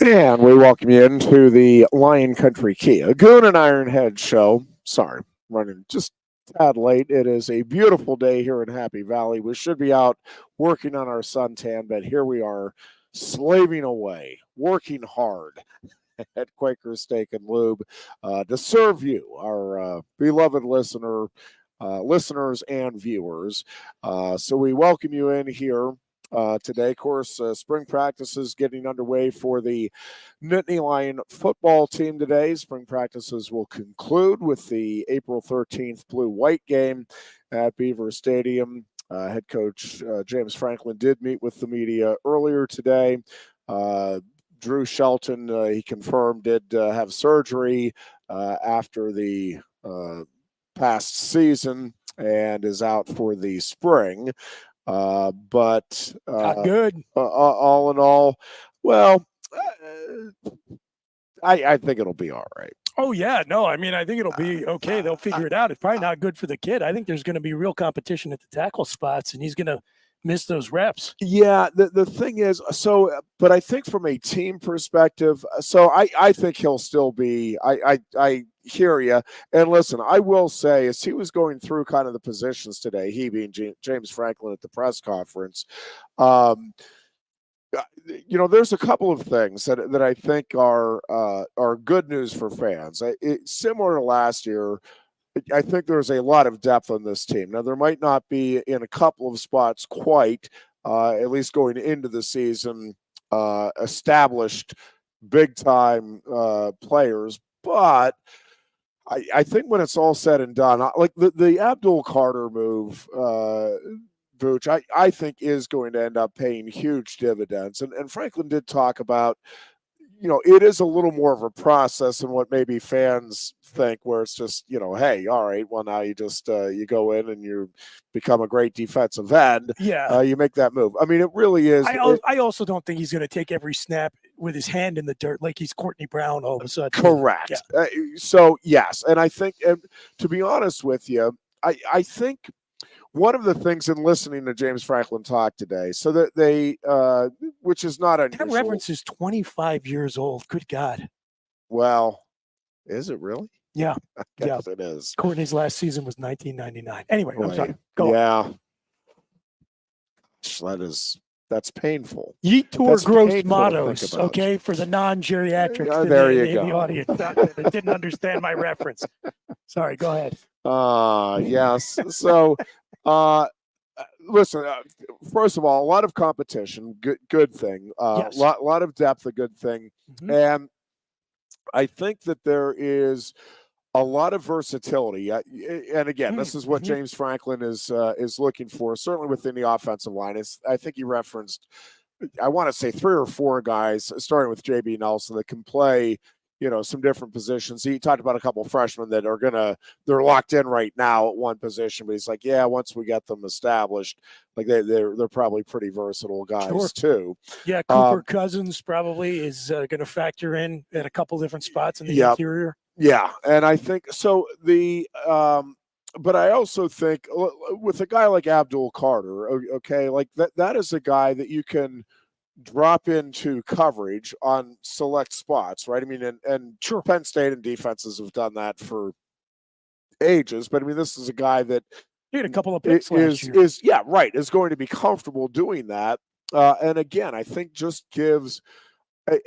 And we welcome you into the Lion Country Kia Goon and Ironhead show. Sorry, running just a tad late. It is a beautiful day here in Happy Valley. We should be out working on our suntan, but here we are slaving away, working hard at Quaker Steak and Lube to serve you, our beloved listeners and viewers. So we welcome you in here today. Of course, spring practices getting underway for the Nittany Lion football team today. Spring practices will conclude with the April 13th Blue-White game at Beaver Stadium. Head coach James Franklin did meet with the media earlier today. Drew Shelton, he confirmed, did have surgery after the past season and is out for the spring. But not good. All in all, well, I think it'll be all right. Oh, yeah. No, I mean, I think it'll be okay. They'll figure it out. It's probably not good for the kid. I think there's going to be real competition at the tackle spots, and he's going to miss those reps. Yeah, the thing is, but I think from a team perspective, so I think he'll still be, I hear you. And listen, I will say, as he was going through kind of the positions today, he being James Franklin at the press conference, there's a couple of things that I think are good news for fans. Similar to last year, I think there's a lot of depth on this team. Now, there might not be in a couple of spots quite, at least going into the season, established big-time players, but I think when it's all said and done, like the Abdul Carter move, Vooch, I think is going to end up paying huge dividends. And Franklin did talk about, it is a little more of a process than what maybe fans think, where it's just, hey, all right, well, now you just you go in and you become a great defensive end. Yeah. You make that move. I mean, it really is. I also don't think he's going to take every snap with his hand in the dirt like he's Courtney Brown all of a sudden. Correct. Yeah. So, yes. And I think, to be honest with you, I think one of the things in listening to James Franklin talk today, so that they, which is not unusual. That reference is 25 years old. Good God. Well, is it really? Yeah. I guess it is. Courtney's last season was 1999. Anyway, right. I'm sorry. Go on. That's painful. Yeet to our gross mottos, okay, for the non-geriatrics there you in the audience that didn't understand my reference. Sorry, go ahead. Yes. So, listen, first of all, a lot of competition, good thing. Yes. Lot of depth, a good thing. Mm-hmm. And I think that there is a lot of versatility. And again, this is what James Franklin is looking for, certainly within the offensive line. I think he referenced, I want to say 3 or 4 guys, starting with J.B. Nelson, that can play, some different positions. He talked about a couple of freshmen that they're locked in right now at one position, but he's like, yeah, once we get them established, like they're probably pretty versatile guys too. Yeah, Cooper Cousins probably is going to factor in at a couple different spots in the interior. Yeah, and I think so. But I also think with a guy like Abdul Carter, okay, like that is a guy that you can drop into coverage on select spots, right? I mean, and sure, Penn State and defenses have done that for ages, but I mean, this is a guy that he had a couple of picks last year. Is going to be comfortable doing that. And again, I think just gives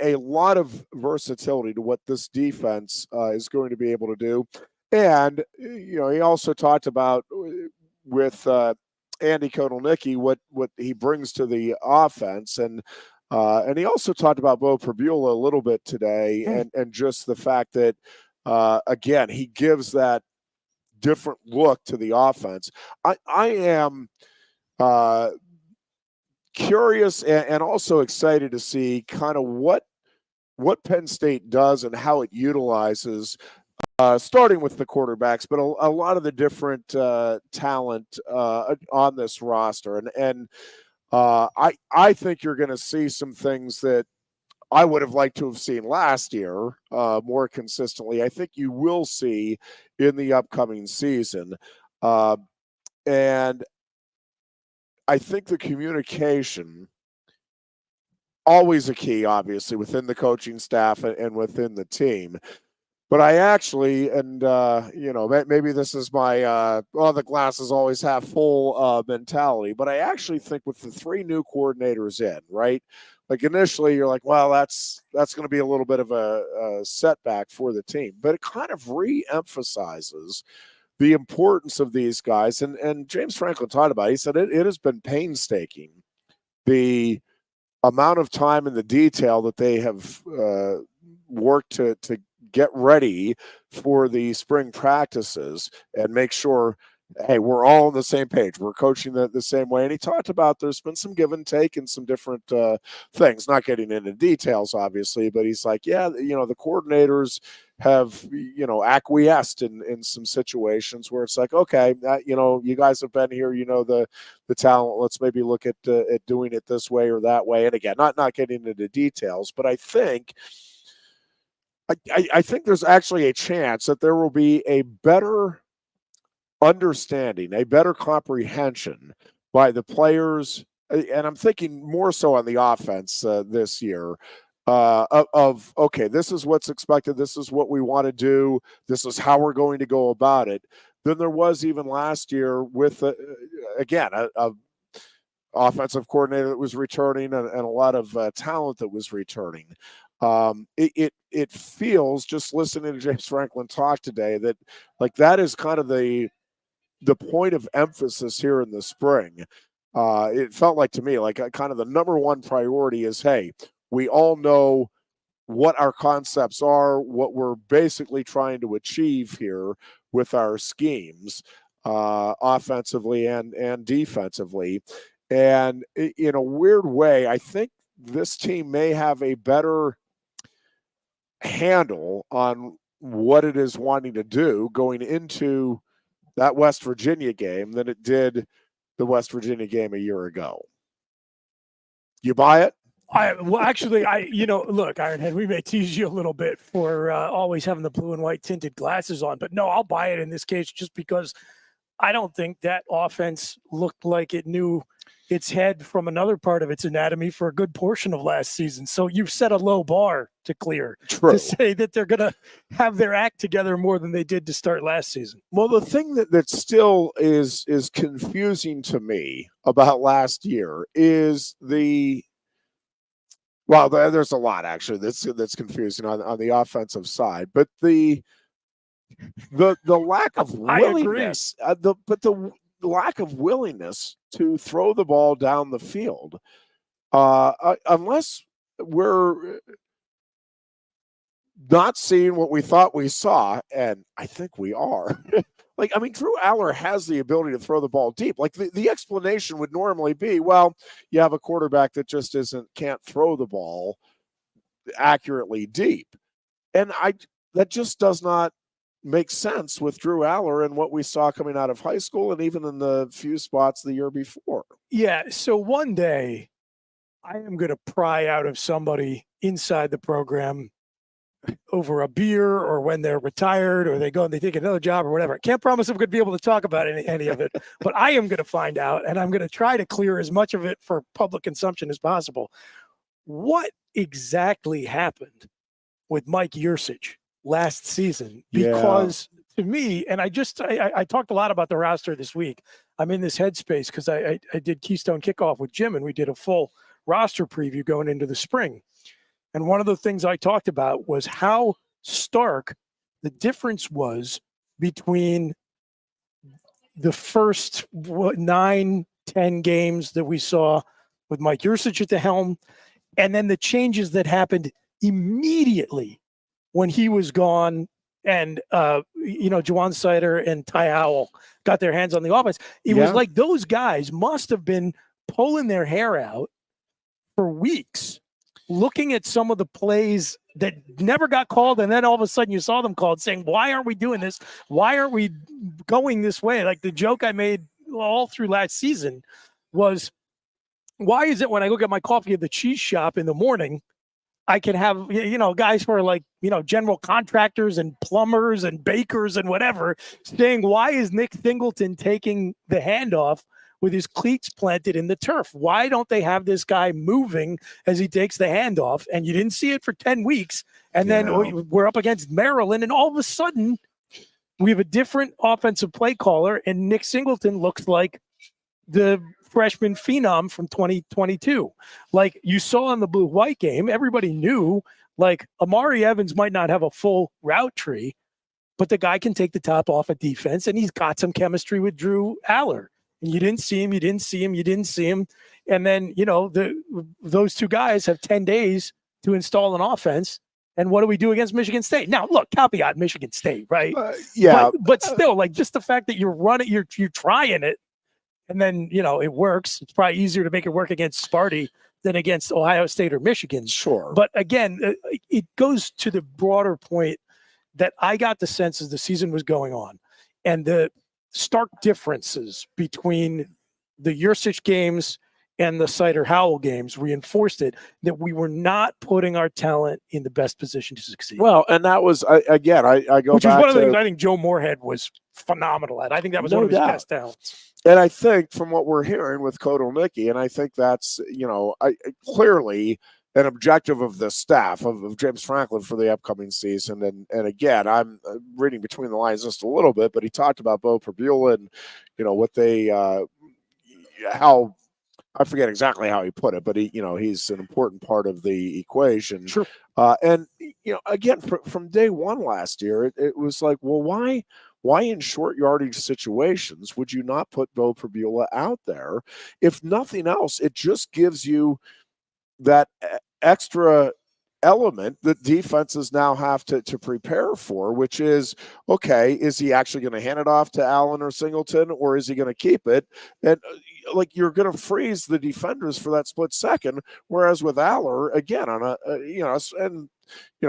a lot of versatility to what this defense is going to be able to do. And, he also talked about with Andy Kotelnicki what he brings to the offense. And he also talked about Bo Prabula a little bit today and just the fact that, again, he gives that different look to the offense. I am curious and also excited to see kind of what Penn State does and how it utilizes, starting with the quarterbacks, but a lot of the different talent on this roster. And I think you're going to see some things that I would have liked to have seen last year more consistently. I think you will see in the upcoming season. And I think the communication always a key, obviously, within the coaching staff and within the team. But I actually, and maybe this is my the glass is always half full mentality. But I actually think with the 3 new coordinators in, right? Like initially, you're like, well, that's going to be a little bit of a setback for the team. But it kind of re-emphasizes the importance of these guys. And James Franklin talked about it. He said it has been painstaking, the amount of time and the detail that they have worked to get ready for the spring practices and make sure, hey, we're all on the same page. We're coaching the same way. And he talked about there's been some give and take and some different things, not getting into details, obviously, but he's like, yeah, the coordinators have, acquiesced in some situations where it's like, okay, you guys have been here, the talent, let's maybe look at doing it this way or that way. And again, not getting into details, but I think there's actually a chance that there will be a better understanding, a better comprehension by the players, and I'm thinking more so on the offense this year, of okay, this is what's expected, this is what we want to do, this is how we're going to go about it, than there was even last year with, again, a offensive coordinator that was returning and a lot of talent that was returning. It feels, just listening to James Franklin talk today, that like that is kind of the point of emphasis here in the spring. It felt like to me like kind of the number one priority is, hey, we all know what our concepts are, what we're basically trying to achieve here with our schemes, offensively and defensively. And in a weird way, I think this team may have a better handle on what it is wanting to do going into that West Virginia game than it did the West Virginia game a year ago. You buy it? Look, Ironhead, we may tease you a little bit for always having the blue and white tinted glasses on, but no, I'll buy it in this case just because I don't think that offense looked like it knew its head from another part of its anatomy for a good portion of last season. So you've set a low bar to clear. True. To say that they're going to have their act together more than they did to start last season. Well, the thing that still is confusing to me about last year is there's a lot actually that's confusing on the offensive side, but the lack of willingness, the lack of willingness to throw the ball down the field, unless we're not seeing what we thought we saw, and I think we are. Drew Aller has the ability to throw the ball deep. Like the explanation would normally be, well, you have a quarterback that just can't throw the ball accurately deep. And that just does not make sense with Drew Aller and what we saw coming out of high school and even in the few spots the year before. Yeah, so one day I am going to pry out of somebody inside the program over a beer or when they're retired or they go and they take another job or whatever. I can't promise I'm going to be able to talk about any of it, but I am going to find out, and I'm going to try to clear as much of it for public consumption as possible. What exactly happened with Mike Yursich last season? Because to me, and I talked a lot about the roster this week. I'm in this headspace because I did Keystone Kickoff with Jim, and we did a full roster preview going into the spring. And one of the things I talked about was how stark the difference was between the first 9-10 games that we saw with Mike Yursich at the helm, and then the changes that happened immediately when he was gone and, Juwan Sider and Ty Howell got their hands on the offense. It was like those guys must have been pulling their hair out for weeks, looking at some of the plays that never got called, and then all of a sudden you saw them called, saying, why aren't we doing this? Why aren't we going this way? Like the joke I made all through last season was, why is it when I go get my coffee at the cheese shop in the morning, I can have, guys who are like, general contractors and plumbers and bakers and whatever saying, why is Nick Singleton taking the handoff with his cleats planted in the turf. Why don't they have this guy moving as he takes the handoff? And you didn't see it for 10 weeks. And then we're up against Maryland, and all of a sudden we have a different offensive play caller, and Nick Singleton looks like the freshman phenom from 2022. Like you saw in the blue-white game, everybody knew, like, Amari Evans might not have a full route tree, but the guy can take the top off of defense, and he's got some chemistry with Drew Aller. And you didn't see him. And then, those two guys have 10 days to install an offense. And what do we do against Michigan State? Now, look, caveat Michigan State, right? But still, like, just the fact that you're running, you're trying it, and then, it works. It's probably easier to make it work against Sparty than against Ohio State or Michigan. Sure. But again, it goes to the broader point that I got the sense as the season was going on, and the stark differences between the Yursich games and the Sider-Howell games reinforced it, that we were not putting our talent in the best position to succeed. Well, and that was, I go Which back to... Which is one of the things I think Joe Moorhead was phenomenal at. I think that was one of his best talents. And I think from what we're hearing with Koto Mickey, and I think that's, clearly an objective of the staff of James Franklin for the upcoming season. And again, I'm reading between the lines just a little bit, but he talked about Bo Perbula and, what they, how, I forget exactly how he put it, but he's an important part of the equation. Sure. And, again, from day one last year, it was like, well, why in short yardage situations would you not put Bo Perbula out there? If nothing else, it just gives you that extra element that defenses now have to prepare for, which is, okay, is he actually going to hand it off to Allen or Singleton, or is he going to keep it? And like, you're going to freeze the defenders for that split second. Whereas with Aller, again, on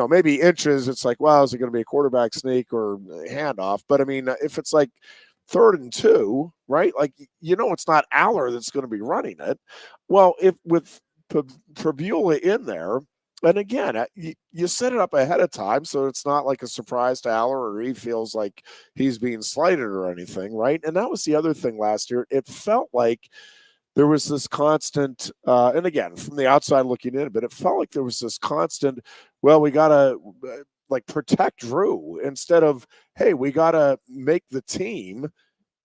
maybe inches, it's like, well, is it going to be a quarterback sneak or handoff? But I mean, if it's like 3rd and 2, right? Like, it's not Aller that's going to be running it. Well, if with Perbula in there, and again, you set it up ahead of time, so it's not like a surprise to Aller or he feels like he's being slighted or anything, right? And that was the other thing last year. It felt like there was this constant, and again, from the outside looking in, but it felt like there was this constant, well, we got to protect Drew instead of, hey, we got to make the team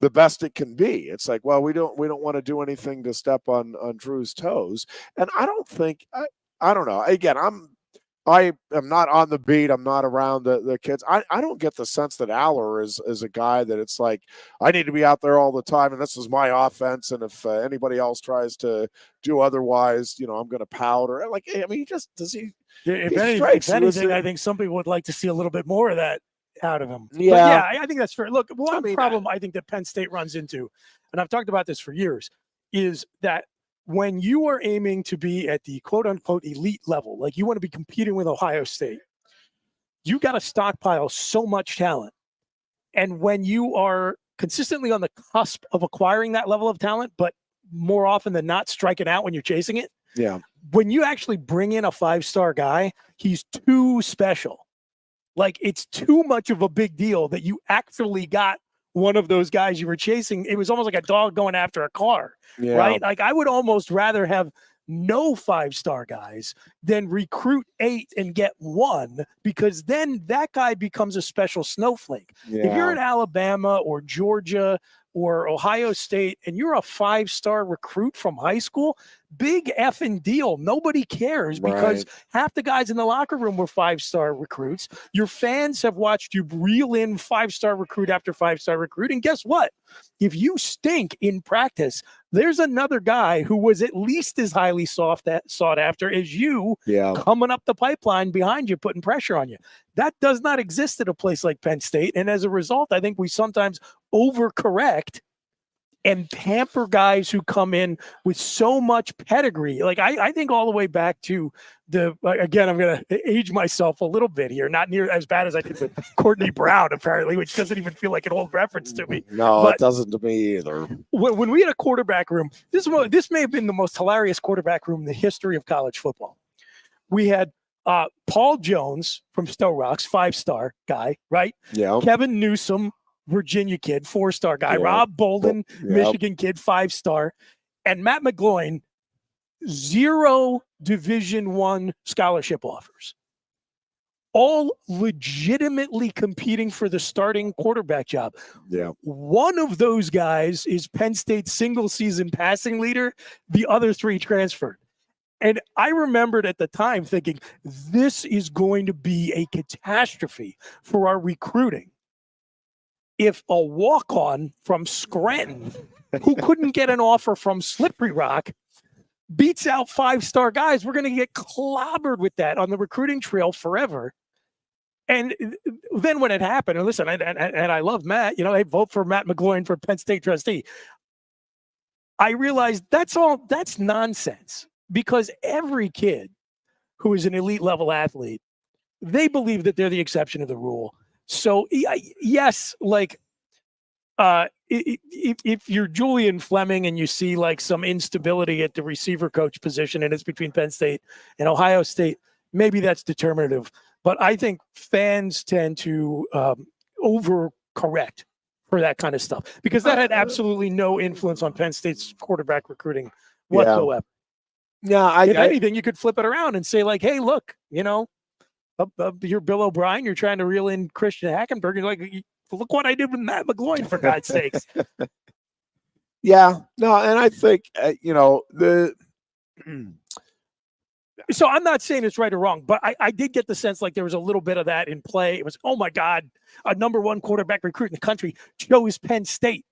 the best it can be. It's like, well, we don't want to do anything to step on Drew's toes. And I don't think, I don't know. Again, I am not on the beat. I'm not around the kids. I don't get the sense that Aller is a guy that it's like, I need to be out there all the time, and this is my offense. And if anybody else tries to do otherwise, I'm going to pout. Or like, I mean, does he? If anything, I think some people would like to see a little bit more of that out of him. Yeah, but I think that's fair. Look, problem I think that Penn State runs into, and I've talked about this for years, is that when you are aiming to be at the quote unquote elite level, like you want to be competing with Ohio State, you got to stockpile so much talent. And when you are consistently on the cusp of acquiring that level of talent, but more often than not striking out when you're chasing it. Yeah. When you actually bring in a 5-star guy, he's too special. Like, it's too much of a big deal that you actually got one of those guys you were chasing. It was almost like a dog going after a car, right? Like, I would almost rather have no 5-star guys than recruit 8 and get 1, because then that guy becomes a special snowflake. If you're in Alabama or Georgia or Ohio State and you're a 5-star recruit from high school, big effing deal. Nobody cares because half the guys in the locker room were 5-star recruits. Your fans have watched you reel in 5-star recruit after 5-star recruit. And guess what? If you stink in practice, there's another guy who was at least as highly sought after as you coming up the pipeline behind you, putting pressure on you. That does not exist at a place like Penn State. And as a result, I think we sometimes overcorrect and pamper guys who come in with so much pedigree. Like, I think all the way back to again, I'm going to age myself a little bit here, not near as bad as I did with Courtney Brown, apparently, which doesn't even feel like an old reference to me. No, but it doesn't to me either. When we had a quarterback room, this may have been the most hilarious quarterback room in the history of college football. We had Paul Jones from Stowe Rocks, 5-star guy, right? Yeah. Kevin Newsom Virginia kid, 4-star guy. Yep. Rob Bolden, Yep. Michigan kid, 5-star. And Matt McGloin, 0 Division I scholarship offers. All legitimately competing for the starting quarterback job. Yeah. One of those guys is Penn State's single-season passing leader. The other 3 transferred. And I remembered at the time thinking, this is going to be a catastrophe for our recruiting. If a walk-on from Scranton, who couldn't get an offer from Slippery Rock, beats out 5-star guys, we're going to get clobbered with that on the recruiting trail forever. And then when it happened, and listen, and I love Matt, I vote for Matt McGloin for Penn State trustee. I realized that's nonsense, because every kid who is an elite level athlete, they believe that they're the exception to the rule. So yes, like if you're Julian Fleming and you see like some instability at the receiver coach position and it's between Penn State and Ohio State, maybe that's determinative. But I think fans tend to overcorrect for that kind of stuff, because that had absolutely no influence on Penn State's quarterback recruiting whatsoever. Yeah, if anything, you could flip it around and say like, hey, look, you're Bill O'Brien, you're trying to reel in Christian Hackenberg. You're like, look what I did with Matt McGloin, for God's sakes. Yeah, no, and I think, So I'm not saying it's right or wrong, but I did get the sense like there was a little bit of that in play. It was, oh my God, a number 1 quarterback recruit in the country chose Penn State.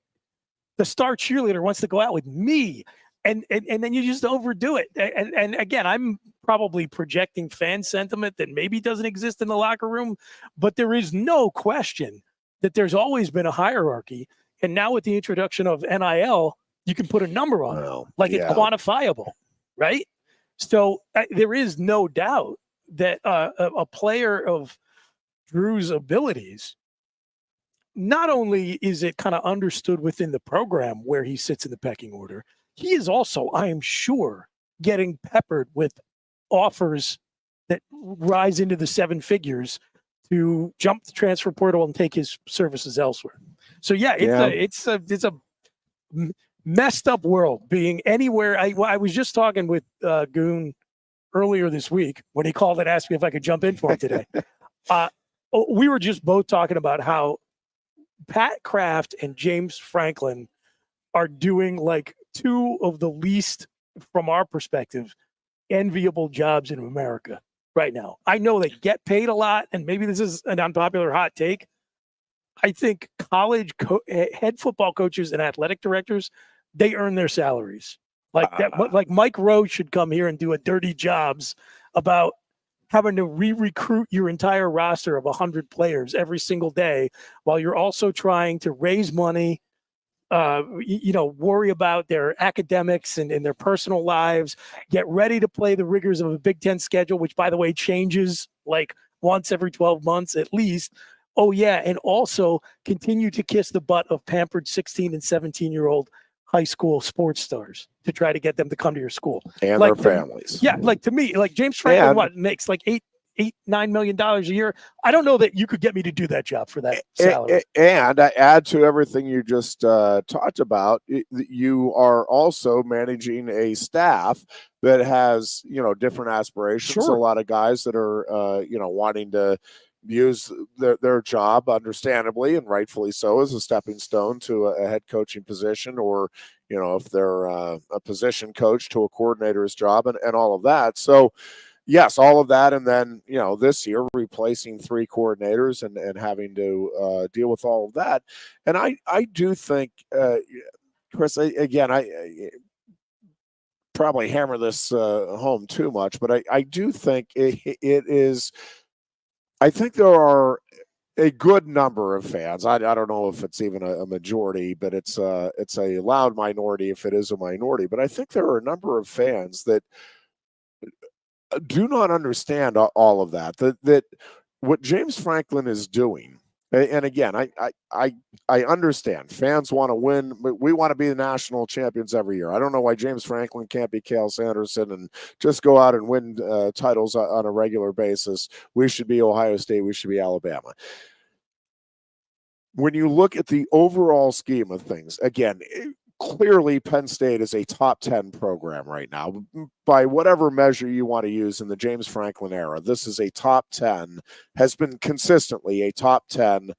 The star cheerleader wants to go out with me. And then you just overdo it. And again, I'm probably projecting fan sentiment that maybe doesn't exist in the locker room, but there is no question that there's always been a hierarchy. And now with the introduction of NIL, you can put a number on it. It's quantifiable, right? So there is no doubt that a player of Drew's abilities, not only is it kind of understood within the program where he sits in the pecking order, he is also, I am sure, getting peppered with offers that rise into the 7 figures to jump the transfer portal and take his services elsewhere. So it's a messed up world being anywhere. I was just talking with Goon earlier this week when he called and asked me if I could jump in for him today. We were just both talking about how Pat Kraft and James Franklin are doing like 2 of the least, from our perspective, enviable jobs in America right now. I know they get paid a lot, and maybe this is an unpopular hot take. I think college head football coaches and athletic directors, they earn their salaries. Like Mike Rowe should come here and do a dirty jobs about having to re-recruit your entire roster of 100 players every single day while you're also trying to raise money, worry about their academics and their personal lives, get ready to play the rigors of a Big Ten schedule, which, by the way, changes like once every 12 months at least. Oh, yeah, and also continue to kiss the butt of pampered 16 and 17-year-old high school sports stars to try to get them to come to your school. And their families. To me, like James Franklin, makes like $8-9 million a year. I don't know that you could get me to do that job for that salary. And I add to everything you just talked about, you are also managing a staff that has, different aspirations. Sure. A lot of guys that are, wanting to use their job, understandably and rightfully so, as a stepping stone to a head coaching position, or if they're a position coach, to a coordinator's job, and all of that. So yes, all of that, and then this year replacing 3 coordinators and having to deal with all of that. And I do think, Chris, I probably hammer this home too much, but I do think it is. I think there are a good number of fans. I don't know if it's even a majority, but it's a loud minority if it is a minority. But I think there are a number of fans that do not understand all of that. That what James Franklin is doing. And again, I understand fans want to win. We want to be the national champions every year. I don't know why James Franklin can't be Cale Sanderson and just go out and win titles on a regular basis. We should be Ohio State. We should be Alabama. when you look at the overall scheme of things, again, clearly Penn State is a top 10 program right now. By whatever measure you want to use in the James Franklin era, this is a top 10, has been consistently a top 10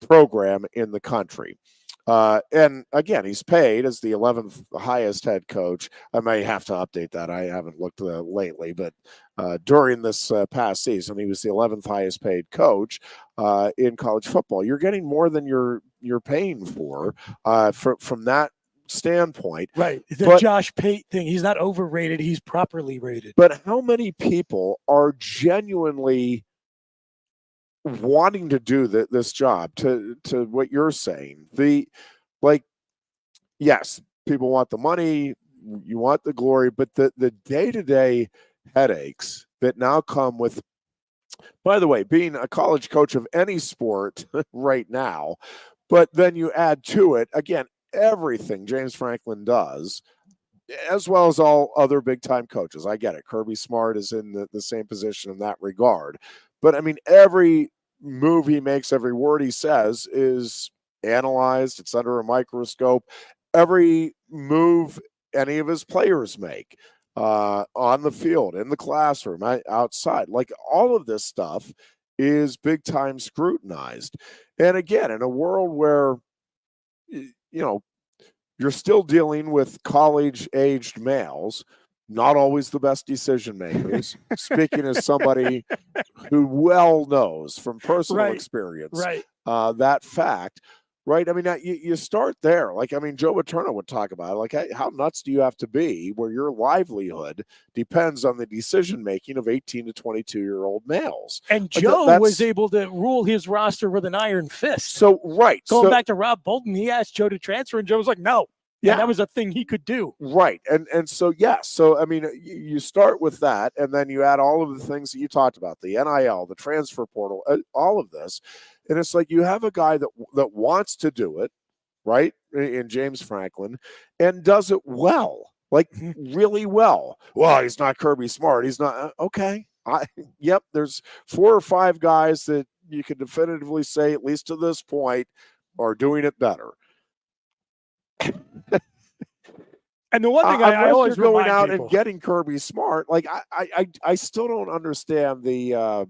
program in the country. And again, he's paid as the 11th highest head coach. I may have to update that. I haven't looked lately, but during this past season, he was the 11th highest paid coach in college football. You're getting more than you're paying for from that standpoint. Right. The Josh Pate thing, he's not overrated. He's properly rated. But how many people are genuinely wanting to do this job to what you're saying? Yes, people want the money, you want the glory, but the day-to-day headaches that now come with, by the way, being a college coach of any sport right now, but then you add to it, again, everything James Franklin does, as well as all other big-time coaches. I get it. Kirby Smart is in the same position in that regard. But, I mean, every move he makes, every word he says is analyzed. It's under a microscope. Every move any of his players make on the field, in the classroom, outside, like all of this stuff is big time scrutinized. And again, in a world where, you're still dealing with college-aged males, not always the best decision makers. Speaking as somebody who well knows from personal experience that fact, right? I mean, you start there. Like, I mean, Joe Paterno would talk about it. Like, hey, how nuts do you have to be where your livelihood depends on the decision making of 18 to 22-year-old males? And like Joe was able to rule his roster with an iron fist. So, Going back to Rob Bolton, he asked Joe to transfer, and Joe was like, no. Yeah, that was a thing he could do. Right. And so, yes. So, I mean, you start with that, and then you add all of the things that you talked about, the NIL, the transfer portal, all of this. And it's like you have a guy that wants to do it, right, in James Franklin, and does it well, like really well. Well, he's not Kirby Smart. He's not. Okay. Yep, there's 4 or 5 guys that you can definitively say, at least to this point, are doing it better. And the one thing I always going remind out people, and getting Kirby Smart, like I still don't understand the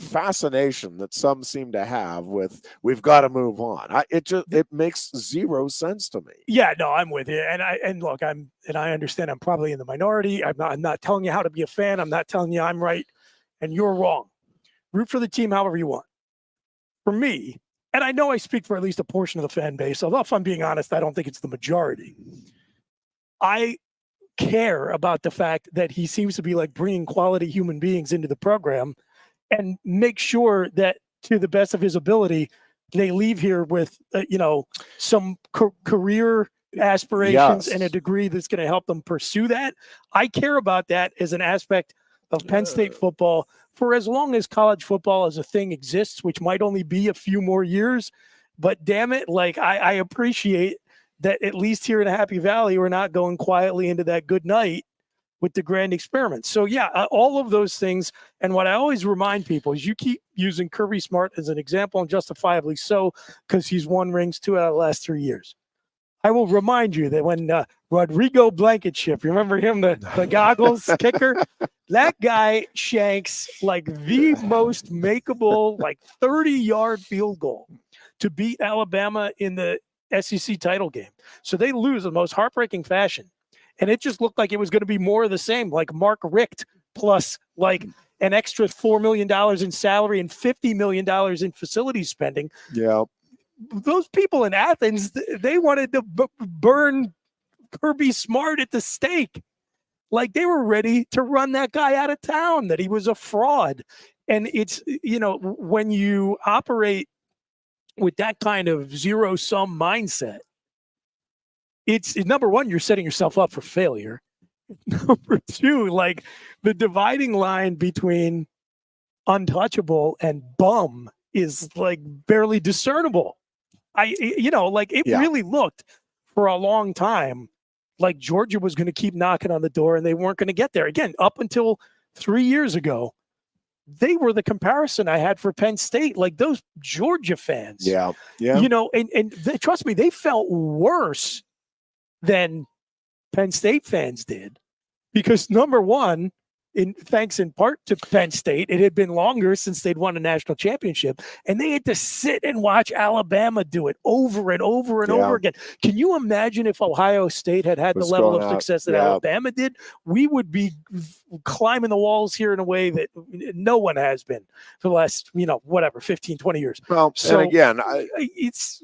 fascination that some seem to have with we've got to move on. It makes zero sense to me. Yeah, no, I'm with you. And look, I understand I'm probably in the minority. I'm not telling you how to be a fan. I'm not telling you I'm right and you're wrong. Root for the team however you want. For me, and I know I speak for at least a portion of the fan base, although if I'm being honest, I don't think it's the majority. I care about the fact that he seems to be like bringing quality human beings into the program and make sure that to the best of his ability, they leave here with, some career aspirations and a degree that's going to help them pursue that. I care about that as an aspect of Penn State football for as long as college football as a thing exists, which might only be a few more years. But damn it, like I appreciate that at least here in Happy Valley, we're not going quietly into that good night with the grand experiment. So yeah, all of those things. And what I always remind people is you keep using Kirby Smart as an example, and justifiably so, because he's won rings 2 out of the last 3 years. I will remind you that when Rodrigo Blankenship, you remember him, the goggles kicker? That guy shanks like the most makeable, like 30-yard field goal to beat Alabama in the SEC title game. So they lose in the most heartbreaking fashion. And it just looked like it was going to be more of the same, like Mark Richt plus like an extra $4 million in salary and $50 million in facility spending. Yeah. Those people in Athens, they wanted to burn Kirby Smart at the stake. Like they were ready to run that guy out of town, that he was a fraud. And it's, when you operate with that kind of zero-sum mindset, it's number one, you're setting yourself up for failure. Number two, like the dividing line between untouchable and bum is like barely discernible. Really looked for a long time like Georgia was going to keep knocking on the door and they weren't going to get there. Again, up until 3 years ago, they were the comparison I had for Penn State, like those Georgia fans. Yeah. And trust me, they felt worse than Penn State fans did, because number one, thanks in part to Penn State, it had been longer since they'd won a national championship, and they had to sit and watch Alabama do it over and over and over again. Can you imagine if Ohio State had the level of success that Alabama did? We would be climbing the walls here in a way that no one has been for the last, 15, 20 years. Well, so, and again, it's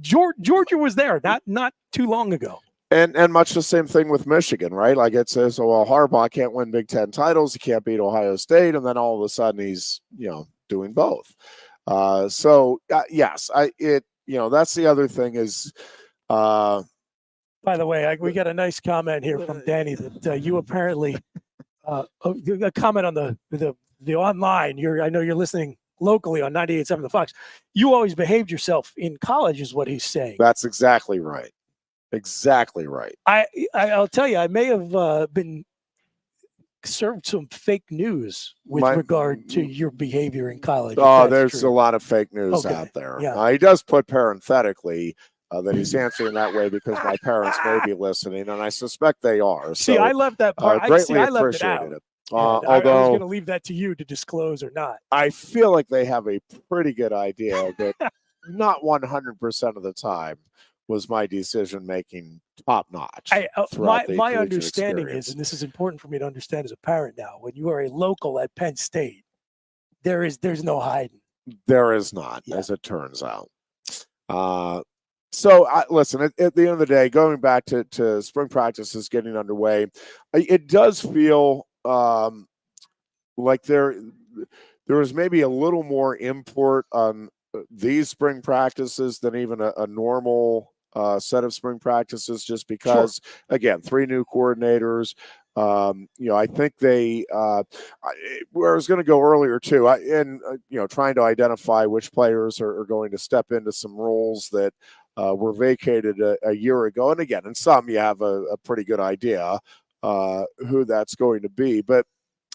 Georgia was there not too long ago. And much the same thing with Michigan, right? Like it says, well, Harbaugh can't win Big Ten titles. He can't beat Ohio State. And then all of a sudden he's, doing both. Yes, that's the other thing is. By the way, we got a nice comment here from Danny that you apparently, a comment on the online. I know you're listening locally on 98.7 The Fox. You always behaved yourself in college is what he's saying. That's exactly right. Exactly right. I'll tell you, I may have been served some fake news with regard to your behavior in college. Oh, there's a lot of fake news out there. Yeah. He does put parenthetically that he's answering that way because my parents may be listening, and I suspect they are. See, so, I left that part. I left it out. Although I was going to leave that to you to disclose or not. I feel like they have a pretty good idea that not 100% of the time was my decision making top notch. My understanding is, and this is important for me to understand as a parent now, when you are a local at Penn State, there's no hiding. There is not, as it turns out. Listen, at the end of the day, going back to spring practices getting underway, it does feel like there is maybe a little more import on these spring practices than even a normal set of spring practices, just because, again, 3 new coordinators. I think they where I was going to go earlier too, trying to identify which players are going to step into some roles that were vacated a year ago. And again, in some you have a pretty good idea who that's going to be. But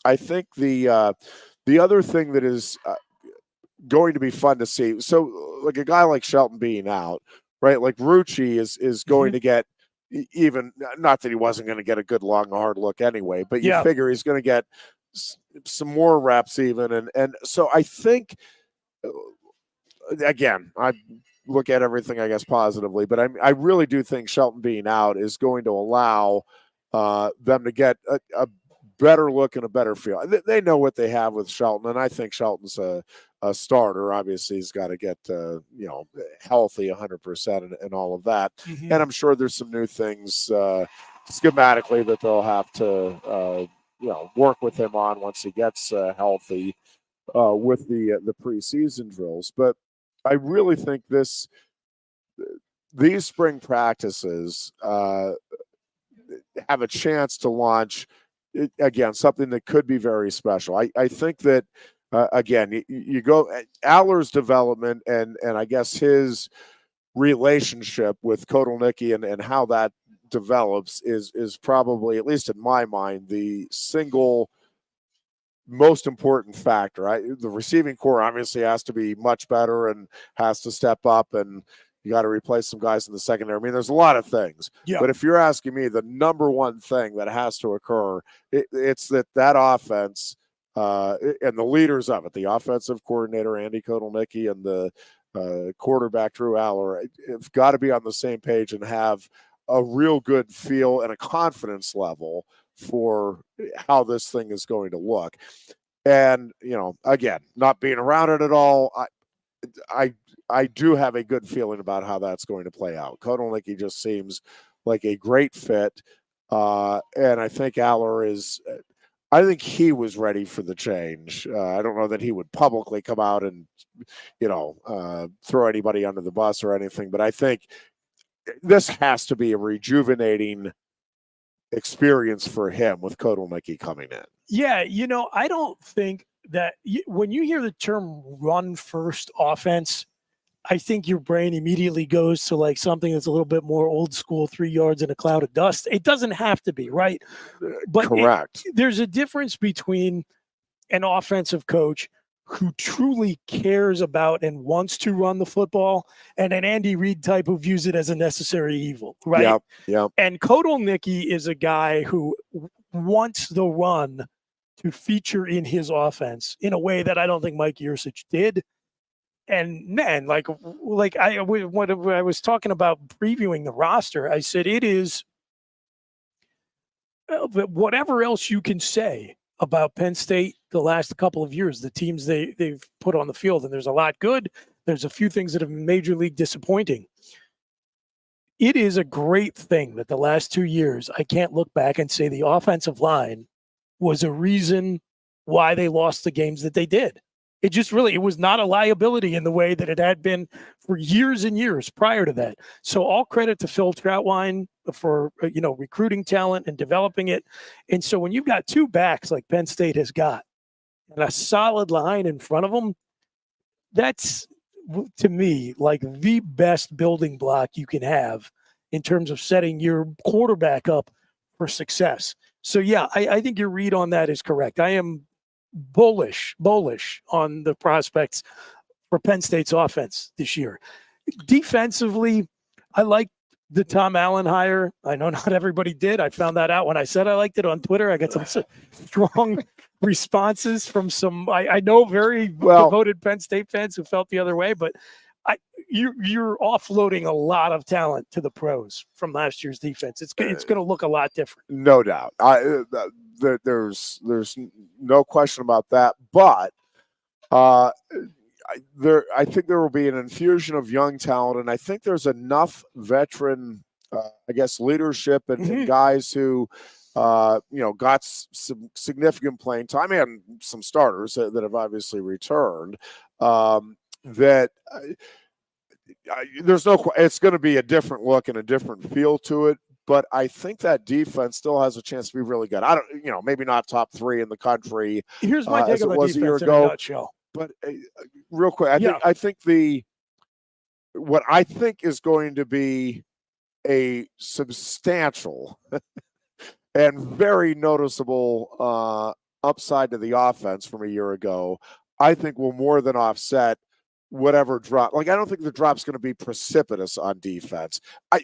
I think the other thing that is going to be fun to see, so like a guy like Shelton being out, right? Like Rucci is going to get, even not that he wasn't going to get a good long hard look anyway, but you figure he's going to get some more reps even. And so I think, again, I look at everything, I guess, positively, but I really do think Shelton being out is going to allow them to get a better look and a better feel. They know what they have with Shelton, and I think Shelton's a starter. Obviously, he's got to get healthy 100% and all of that. Mm-hmm. And I'm sure there's some new things schematically that they'll have to work with him on once he gets healthy with the preseason drills. But I really think these spring practices have a chance to launch, again, something that could be very special. I think that, again, you go Aller's development and I guess his relationship with Kotelnicki and how that develops is probably, at least in my mind, the single most important factor. The receiving core obviously has to be much better and has to step up, and you got to replace some guys in the secondary. I mean, there's a lot of things. Yeah. But if you're asking me, the number one thing that has to occur, it's that offense and the leaders of it, the offensive coordinator, Andy Kotelnicki, and the quarterback, Drew Aller, have got to be on the same page and have a real good feel and a confidence level for how this thing is going to look. And, again, not being around it at all, I do have a good feeling about how that's going to play out. Kotelnicki just seems like a great fit. And I think Aller I think he was ready for the change. I don't know that he would publicly come out and, throw anybody under the bus or anything, but I think this has to be a rejuvenating experience for him with Kotelnicki coming in. Yeah, I don't think that when you hear the term run first offense, I think your brain immediately goes to like something that's a little bit more old school, 3 yards in a cloud of dust. It doesn't have to be, right? But correct. There's a difference between an offensive coach who truly cares about and wants to run the football, and an Andy Reid type who views it as a necessary evil, right? Yeah. And Kodolnicki is a guy who wants the run to feature in his offense in a way that I don't think Mike Yurcich did. And man, when I was talking about previewing the roster, I said it is whatever else you can say about Penn State the last couple of years, the teams they've put on the field, and there's a lot good. There's a few things that have been major league disappointing. It is a great thing that the last 2 years, I can't look back and say the offensive line was a reason why they lost the games that they did. It was not a liability in the way that it had been for years and years prior to that. So all credit to Phil Trautwein for, recruiting talent and developing it. And so when you've got two backs like Penn State has got and a solid line in front of them, that's, to me, like the best building block you can have in terms of setting your quarterback up for success. So, yeah, I think your read on that is correct. I am bullish on the prospects for Penn State's offense this year. Defensively, I like the Tom Allen hire. I know not everybody did. I found that out when I said I liked it on Twitter. I got some strong responses from some, I know, very devoted Penn State fans who felt the other way, but you're offloading a lot of talent to the pros from last year's defense. It's going to look a lot different. No doubt. There's no question about that. But I think there will be an infusion of young talent, and I think there's enough veteran, leadership and guys who, got some significant playing time and some starters that have obviously returned. That there's no, it's going to be a different look and a different feel to it. But I think that defense still has a chance to be really good. I don't, maybe not top 3 in the country. Here's my take on the defense in a nutshell. But real quick, I think what I think is going to be a substantial and very noticeable upside to the offense from a year ago, I think will more than offset whatever drop. Like, I don't think the drop's going to be precipitous on defense. I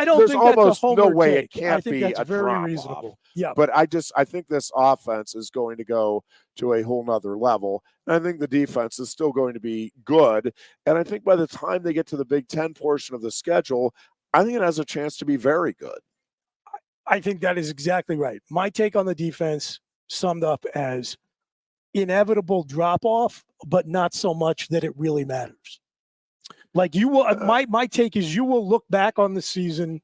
don't there's think almost that's a no way take. it can't be that's a very drop reasonable. off. Yeah. But I think this offense is going to go to a whole nother level. And I think the defense is still going to be good. And I think by the time they get to the Big Ten portion of the schedule, I think it has a chance to be very good. I think that is exactly right. My take on the defense summed up as inevitable drop-off, but not so much that it really matters. Like, you will, my take is you will look back on the season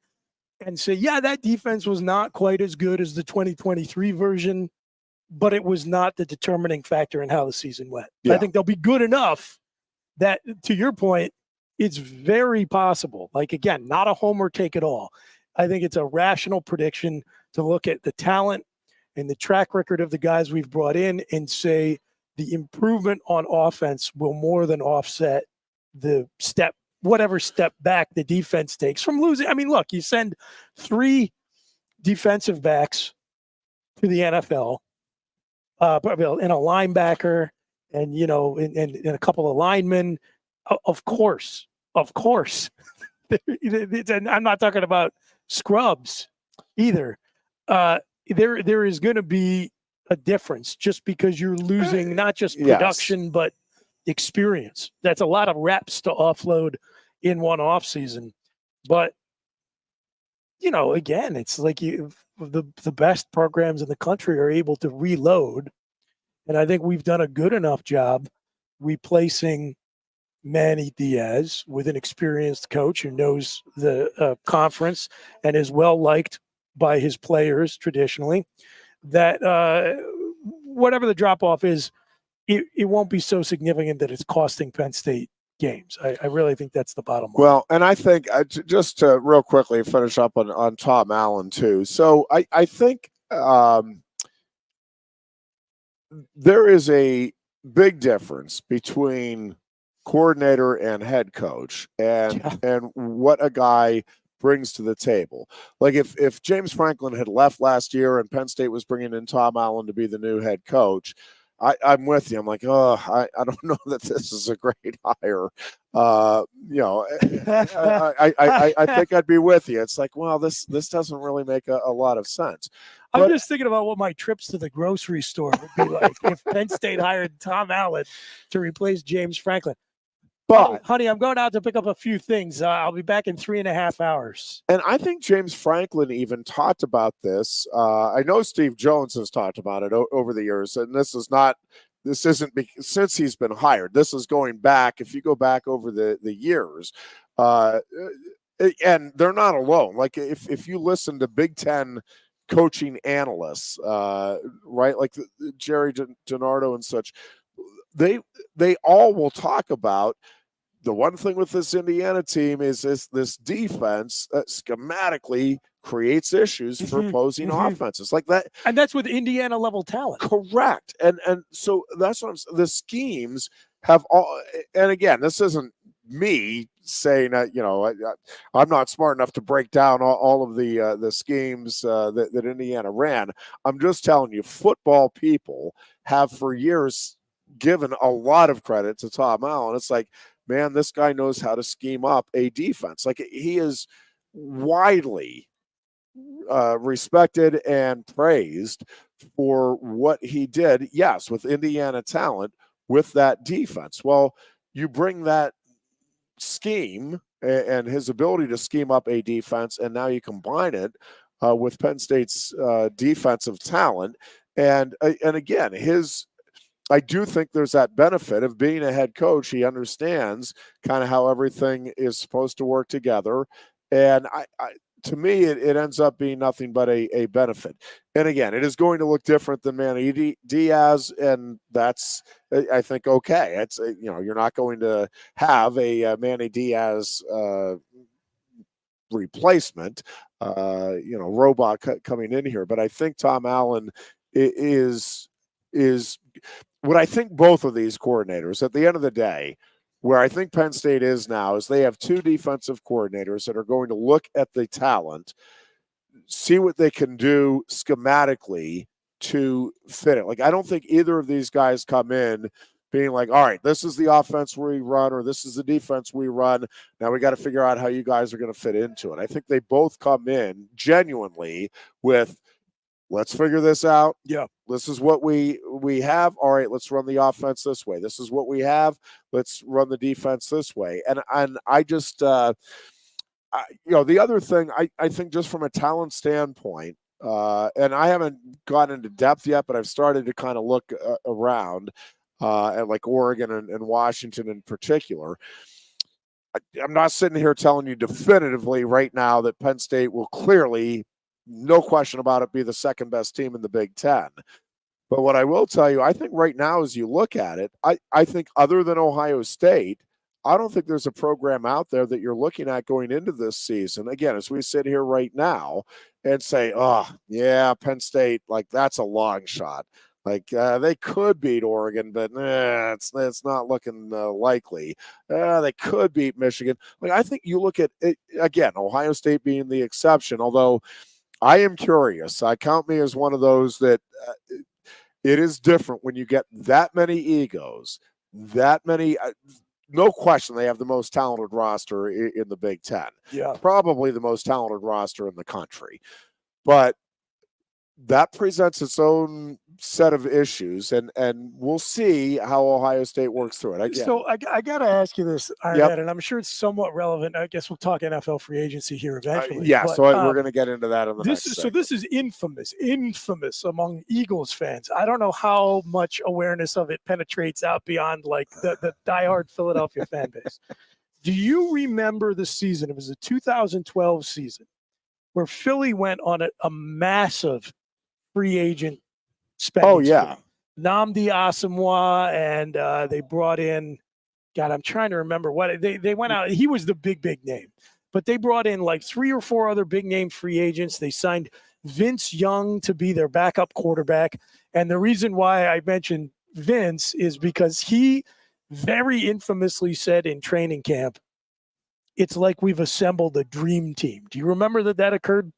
and say, yeah, that defense was not quite as good as the 2023 version, but it was not the determining factor in how the season went. Yeah. I think they'll be good enough that, to your point, it's very possible. Like, again, not a homer take at all. I think it's a rational prediction to look at the talent and the track record of the guys we've brought in and say the improvement on offense will more than offset the whatever step back the defense takes from losing. I mean, look, you send 3 defensive backs to the NFL, and a linebacker and, and a couple of linemen. Of course. And I'm not talking about scrubs either. There is going to be a difference just because you're losing not just production, but experience. That's a lot of reps to offload in one off season. But, again, it's like the best programs in the country are able to reload. And I think we've done a good enough job replacing Manny Diaz with an experienced coach who knows the conference and is well liked by his players traditionally, that whatever the drop-off is, it won't be so significant that it's costing Penn State games. I really think that's the bottom line. Well, and I think just to real quickly finish up on Tom Allen too. So I think there is a big difference between coordinator and head coach and what a guy brings to the table. Like if James Franklin had left last year and Penn State was bringing in Tom Allen to be the new head coach, I'm with you. I'm like, oh, I don't know that this is a great hire. I think I'd be with you. It's like, well, this doesn't really make a lot of sense. I'm just thinking about what my trips to the grocery store would be like if Penn State hired Tom Allen to replace James Franklin. But, honey, I'm going out to pick up a few things. I'll be back in 3.5 hours. And I think James Franklin even talked about this. I know Steve Jones has talked about it over the years, and this isn't since he's been hired. This is going back. If you go back over the years, and they're not alone. Like if you listen to Big Ten coaching analysts, right, like Jerry Gennardo and such, they all will talk about the one thing with this Indiana team is this defense that schematically creates issues for opposing offenses like that. And that's with Indiana level talent. Correct. And so that's what I'm saying. The schemes have all, and again, this isn't me saying that, I'm not smart enough to break down all of the schemes that Indiana ran. I'm just telling you, football people have for years given a lot of credit to Tom Allen. It's like, man, this guy knows how to scheme up a defense. Like, he is widely respected and praised for what he did, yes, with Indiana talent, with that defense. Well, you bring that scheme and his ability to scheme up a defense, and now you combine it with Penn State's defensive talent. And again, I do think there's that benefit of being a head coach. He understands kind of how everything is supposed to work together. And to me, it ends up being nothing but a benefit. And again, it is going to look different than Manny Diaz, and that's, I think, okay. It's, you're not going to have a Manny Diaz replacement, robot coming in here. But I think Tom Allen is what I think both of these coordinators, at the end of the day, where I think Penn State is now, is they have two defensive coordinators that are going to look at the talent, see what they can do schematically to fit it. Like, I don't think either of these guys come in being like, all right, this is the offense we run, or this is the defense we run. Now we got to figure out how you guys are going to fit into it. I think they both come in genuinely with, let's figure this out. Yeah. This is what we have. All right, let's run the offense this way. This is what we have. Let's run the defense this way. And I just, the other thing, I think just from a talent standpoint, and I haven't gotten into depth yet, but I've started to kind of look around at like Oregon and Washington in particular. I'm not sitting here telling you definitively right now that Penn State will clearly, no question about it, be the second best team in the Big Ten. But what I will tell you, I think right now, as you look at it, I think other than Ohio State, I don't think there's a program out there that you're looking at going into this season, again, as we sit here right now, and say, oh, yeah, Penn State, like, that's a long shot. Like, they could beat Oregon, but it's not looking likely. They could beat Michigan. Like, I think you look at it, again, Ohio State being the exception, although I am curious. I count me as one of those that it is different when you get that many egos, that many. No question, they have the most talented roster in the Big Ten. Yeah, probably the most talented roster in the country. But that presents its own set of issues, and we'll see how Ohio State works through it. So I got to ask you this, Ironhead, and I'm sure it's somewhat relevant. I guess we'll talk NFL free agency here eventually. So we're going to get into that in the next segment. So this is infamous among Eagles fans. I don't know how much awareness of it penetrates out beyond like the diehard Philadelphia fan base. Do you remember the season? It was the 2012 season where Philly went on a massive free agent spending. Oh, yeah. Nnamdi Asomugha, and they brought in, God, I'm trying to remember what they went out. He was the big name, but they brought in like 3 or 4 other big name free agents. They signed Vince Young to be their backup quarterback. And the reason why I mentioned Vince is because he very infamously said in training camp, it's like we've assembled a dream team. Do you remember that occurred?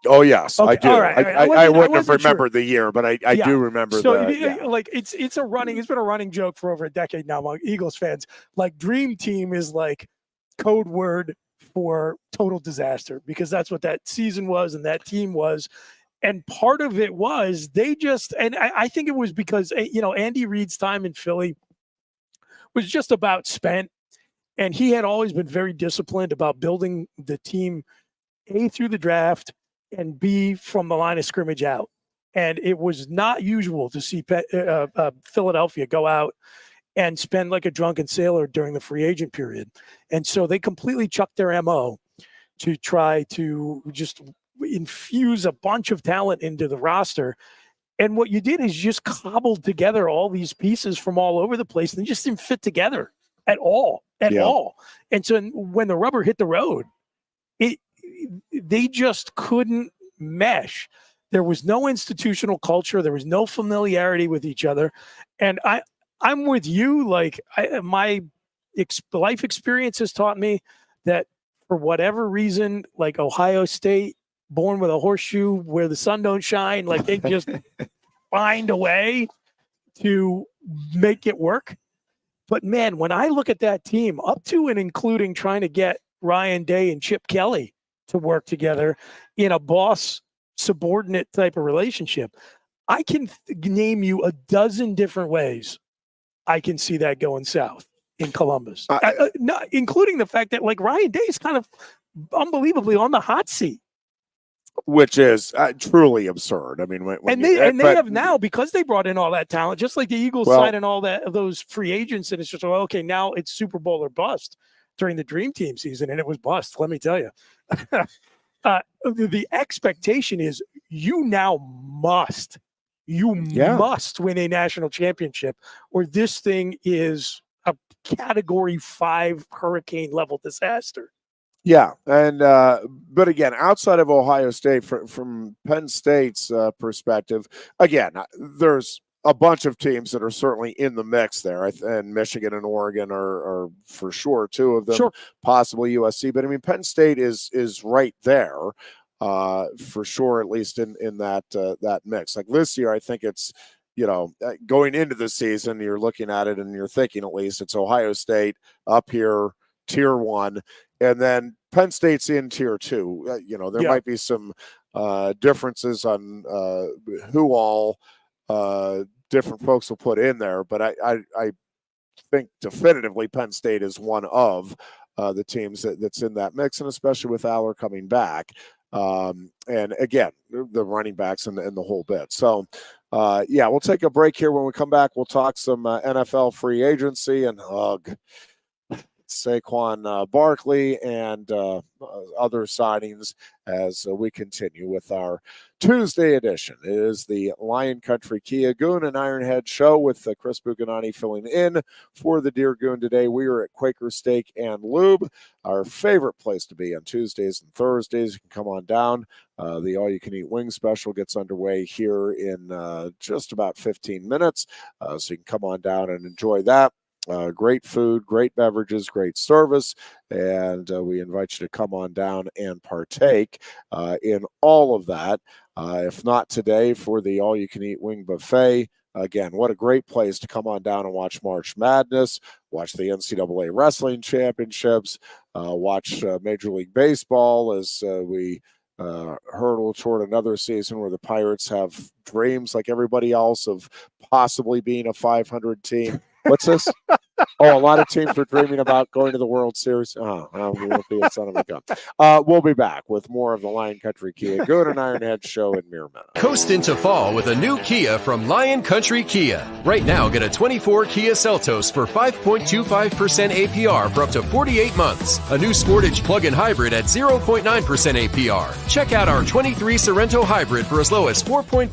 Oh yes, Okay, I do. all right, all right. I wouldn't have wasn't sure. remembered the year, but I Yeah. do remember So, the. it's been a running joke for over a decade now among Eagles fans. Like, Dream Team is like code word for total disaster, because that's what that season was and that team was. And part of it was they just, and I think it was because, Andy Reid's time in Philly was just about spent. And he had always been very disciplined about building the team, A, through the draft, and B, from the line of scrimmage out. And it was not usual to see Philadelphia go out and spend like a drunken sailor during the free agent period. And so they completely chucked their MO to try to just infuse a bunch of talent into the roster. And what you did is just cobbled together all these pieces from all over the place, and they just didn't fit together at all. And so when the rubber hit the road, they just couldn't mesh. There was no institutional culture. There was no familiarity with each other. And I'm with you. Like, my life experience has taught me that for whatever reason, like Ohio State, born with a horseshoe where the sun don't shine, like they just find a way to make it work. But man, when I look at that team, up to and including trying to get Ryan Day and Chip Kelly to work together in a boss subordinate type of relationship, I can name you a dozen different ways I can see that going south in Columbus, including the fact that, like, Ryan Day is kind of unbelievably on the hot seat, which is truly absurd. I mean, they have now, because they brought in all that talent, just like the Eagles signing all those free agents, and it's just, well, okay, now it's Super Bowl or bust during the Dream Team season, and it was bust. Let me tell you, the expectation is you now must win a national championship, or this thing is a Category 5 hurricane level disaster. Yeah, and but again, outside of Ohio State, from Penn State's perspective, again, there's a bunch of teams that are certainly in the mix there, and Michigan and Oregon are for sure two of them, possibly USC. But I mean, Penn State is right there for sure, at least in that mix. Like this year, I think it's, going into the season, you're looking at it and you're thinking, at least, it's Ohio State up here, Tier 1. And then Penn State's in Tier 2. There might be some differences on who all different folks will put in there, but I think definitively Penn State is one of the teams that's in that mix, and especially with Aller coming back. And again, the running backs and the whole bit. So, we'll take a break here. When we come back, we'll talk some NFL free agency and hug Saquon Barkley and other signings as we continue with our Tuesday edition. It is the Lion Country Kia Goon and Ironhead show with Chris Bucanani filling in for the Dear Goon today. We are at Quaker Steak and Lube, our favorite place to be on Tuesdays and Thursdays. You can come on down. The all-you-can-eat wing special gets underway here in just about 15 minutes, so you can come on down and enjoy that. Great food, great beverages, great service, and we invite you to come on down and partake in all of that. If not today, for the all-you-can-eat wing buffet. Again, what a great place to come on down and watch March Madness, watch the NCAA Wrestling Championships, watch Major League Baseball as we hurtle toward another season where the Pirates have dreams like everybody else of possibly being a 500 team. What's this? Oh, a lot of teams are dreaming about going to the World Series. We'll be a son of a gun. We'll be back with more of the Lion Country Kia Goon and Ironhead show in mere minutes. Coast into fall with a new Kia from Lion Country Kia. Right now, get a 24 Kia Seltos for 5.25% APR for up to 48 months. A new Sportage plug-in hybrid at 0.9% APR. Check out our 23 Sorrento hybrid for as low as 4.5%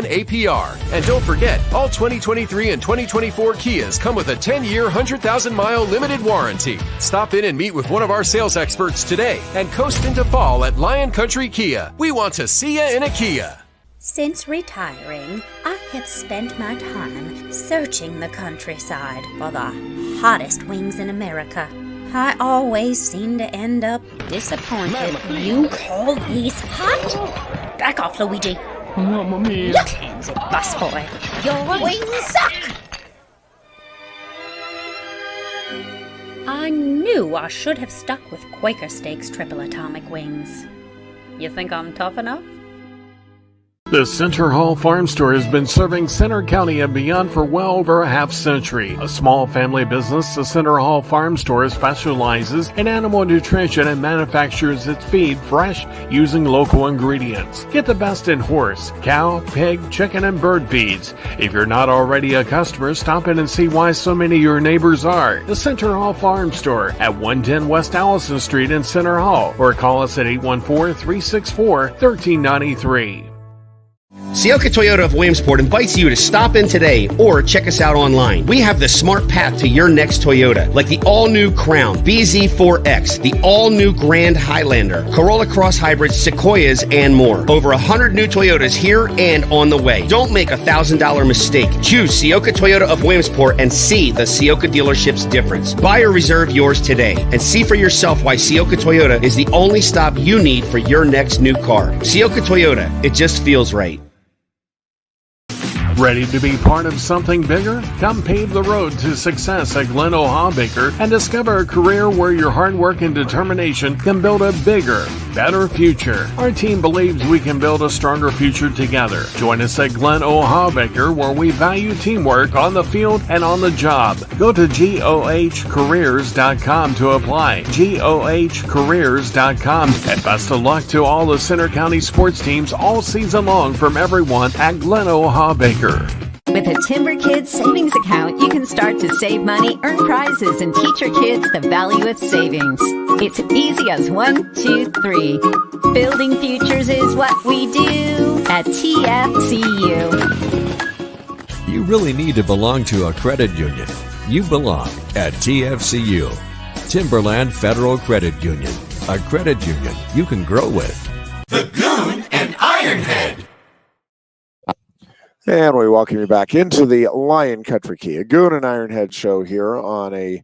APR. And don't forget, all 2023 and 2024 Kias come with a 10-year, 100,000-mile limited warranty. Stop in and meet with one of our sales experts today and coast into fall at Lion Country Kia. We want to see you in a Kia. Since retiring, I have spent my time searching the countryside for the hottest wings in America. I always seem to end up disappointed. You call these hot? Back off, Luigi. Mamma mia. Look, hands it, busboy. Your wings suck! I knew I should have stuck with Quaker Steak's triple atomic wings. You think I'm tough enough? The Center Hall Farm Store has been serving Center County and beyond for well over a half century. A small family business, the Center Hall Farm Store specializes in animal nutrition and manufactures its feed fresh using local ingredients. Get the best in horse, cow, pig, chicken, and bird feeds. If you're not already a customer, stop in and see why so many of your neighbors are. The Center Hall Farm Store at 110 West Allison Street in Center Hall, or call us at 814-364-1393. Sioka Toyota of Williamsport invites you to stop in today or check us out online. We have the smart path to your next Toyota, like the all-new Crown, BZ4X, the all-new Grand Highlander, Corolla Cross Hybrids, Sequoias, and more. Over 100 new Toyotas here and on the way. Don't make a $1,000 mistake. Choose Sioka Toyota of Williamsport and see the Sioka dealership's difference. Buy or reserve yours today and see for yourself why Sioka Toyota is the only stop you need for your next new car. Sioka Toyota, it just feels right. Ready to be part of something bigger? Come pave the road to success at Glen Baker and discover a career where your hard work and determination can build a bigger, better future. Our team believes we can build a stronger future together. Join us at Glen Baker, where we value teamwork on the field and on the job. Go to GOHcareers.com to apply. GOHcareers.com. And best of luck to all the Center County sports teams all season long from everyone at Glen Baker. With a Timber Kids savings account, you can start to save money, earn prizes, and teach your kids the value of savings. It's easy as 1, 2, 3. Building futures is what we do at TFCU. You really need to belong to a credit union. You belong at TFCU, Timberland Federal Credit Union, a credit union you can grow with. The Goon and Ironhead. And we welcome you back into the Lion Country Kia Goon and Ironhead show here on a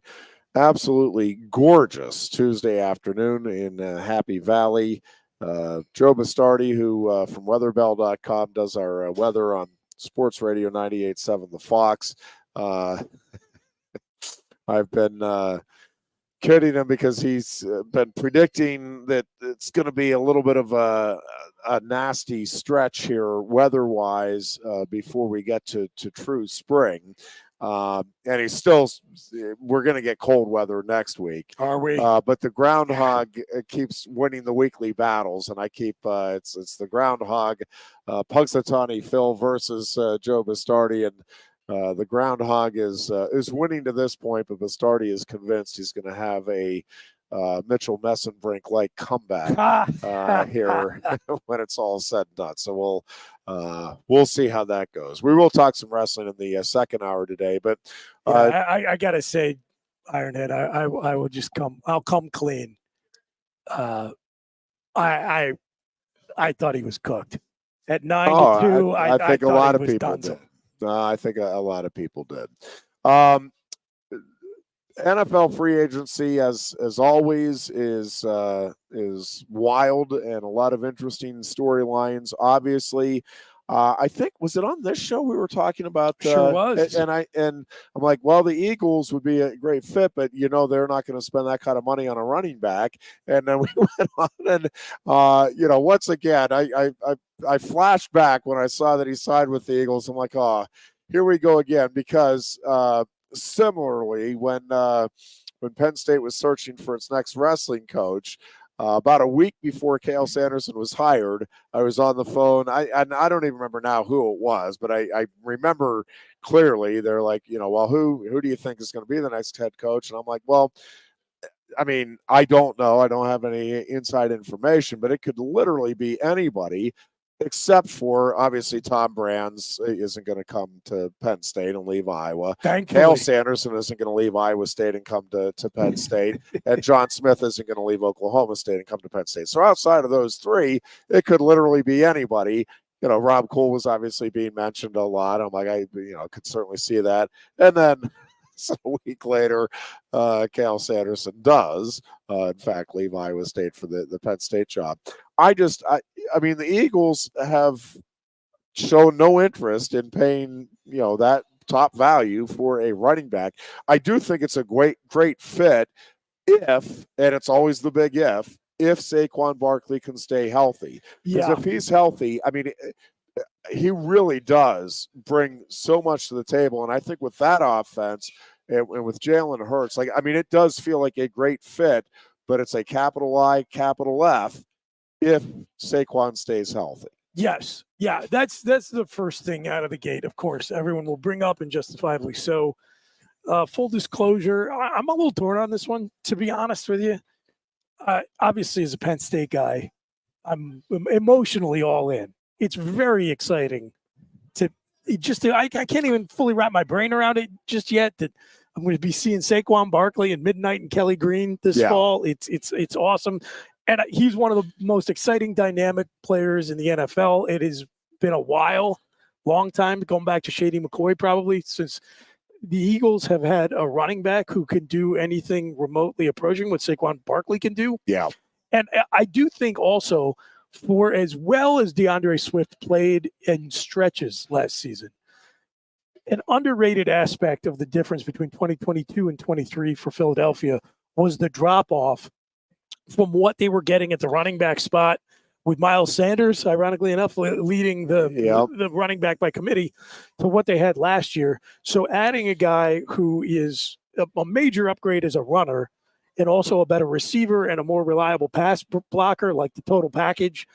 absolutely gorgeous Tuesday afternoon in Happy Valley. Joe Bastardi, who from weatherbell.com does our weather on Sports Radio 98.7 The Fox. I've been kidding him because he's been predicting that it's going to be a little bit of a nasty stretch here weather-wise before we get to true spring. And he's still, we're going to get cold weather next week. Are we? But the groundhog keeps winning the weekly battles, and I keep, it's the groundhog, Punxsutawney Phil versus Joe Bastardi, and the groundhog is winning to this point, but Bastardi is convinced he's going to have a Mitchell Messenbrink-like comeback here when it's all said and done. So we'll see how that goes. We will talk some wrestling in the second hour today, but I gotta say, Ironhead, I will just I'll come clean. I thought he was cooked at 9-2. I think a lot of people did. I think a lot of people did. NFL free agency, as always, is wild and a lot of interesting storylines. Obviously, I think, was it on this show we were talking about? Sure was. And I'm like, well, the Eagles would be a great fit, but they're not going to spend that kind of money on a running back. And then we went on, and once again, I flashed back when I saw that he signed with the Eagles. I'm like, oh, here we go again, because similarly, when Penn State was searching for its next wrestling coach, about a week before Cale Sanderson was hired, I was on the phone. I don't even remember now who it was, but I remember clearly. They're like, well, who do you think is going to be the next head coach? And I'm like, well, I mean, I don't know. I don't have any inside information, but it could literally be anybody, except for, obviously, Tom Brands isn't going to come to Penn State and leave Iowa. Cale Sanderson isn't going to leave Iowa State and come to Penn State. And John Smith isn't going to leave Oklahoma State and come to Penn State. So outside of those three, it could literally be anybody. Rob Cole was obviously being mentioned a lot. I'm like, I could certainly see that. And then So a week later, Cal Sanderson does, in fact, leave Iowa State for the Penn State job. I mean, the Eagles have shown no interest in paying, that top value for a running back. I do think it's a great fit if, and it's always the big if Saquon Barkley can stay healthy. Because if he's healthy, I mean, he really does bring so much to the table. And I think with that offense and with Jalen Hurts, it does feel like a great fit, but it's a capital I, capital F if Saquon stays healthy. Yes. Yeah. That's the first thing out of the gate. Of course, everyone will bring up, and justifiably so. Full disclosure, I'm a little torn on this one, to be honest with you. Obviously, as a Penn State guy, I'm emotionally all in. It's very exciting I can't even fully wrap my brain around it just yet that I'm going to be seeing Saquon Barkley and Midnight and Kelly Green this fall. It's awesome. And he's one of the most exciting dynamic players in the NFL. It has been a while, long time, going back to Shady McCoy probably, since the Eagles have had a running back who can do anything remotely approaching what Saquon Barkley can do. Yeah. And I do think also, for as well as DeAndre Swift played in stretches last season, an underrated aspect of the difference between 2022 and 23 for Philadelphia was the drop-off from what they were getting at the running back spot, with Miles Sanders, ironically enough, leading the running back by committee, to what they had last year. So adding a guy who is a major upgrade as a runner and also a better receiver and a more reliable pass blocker, like the total package,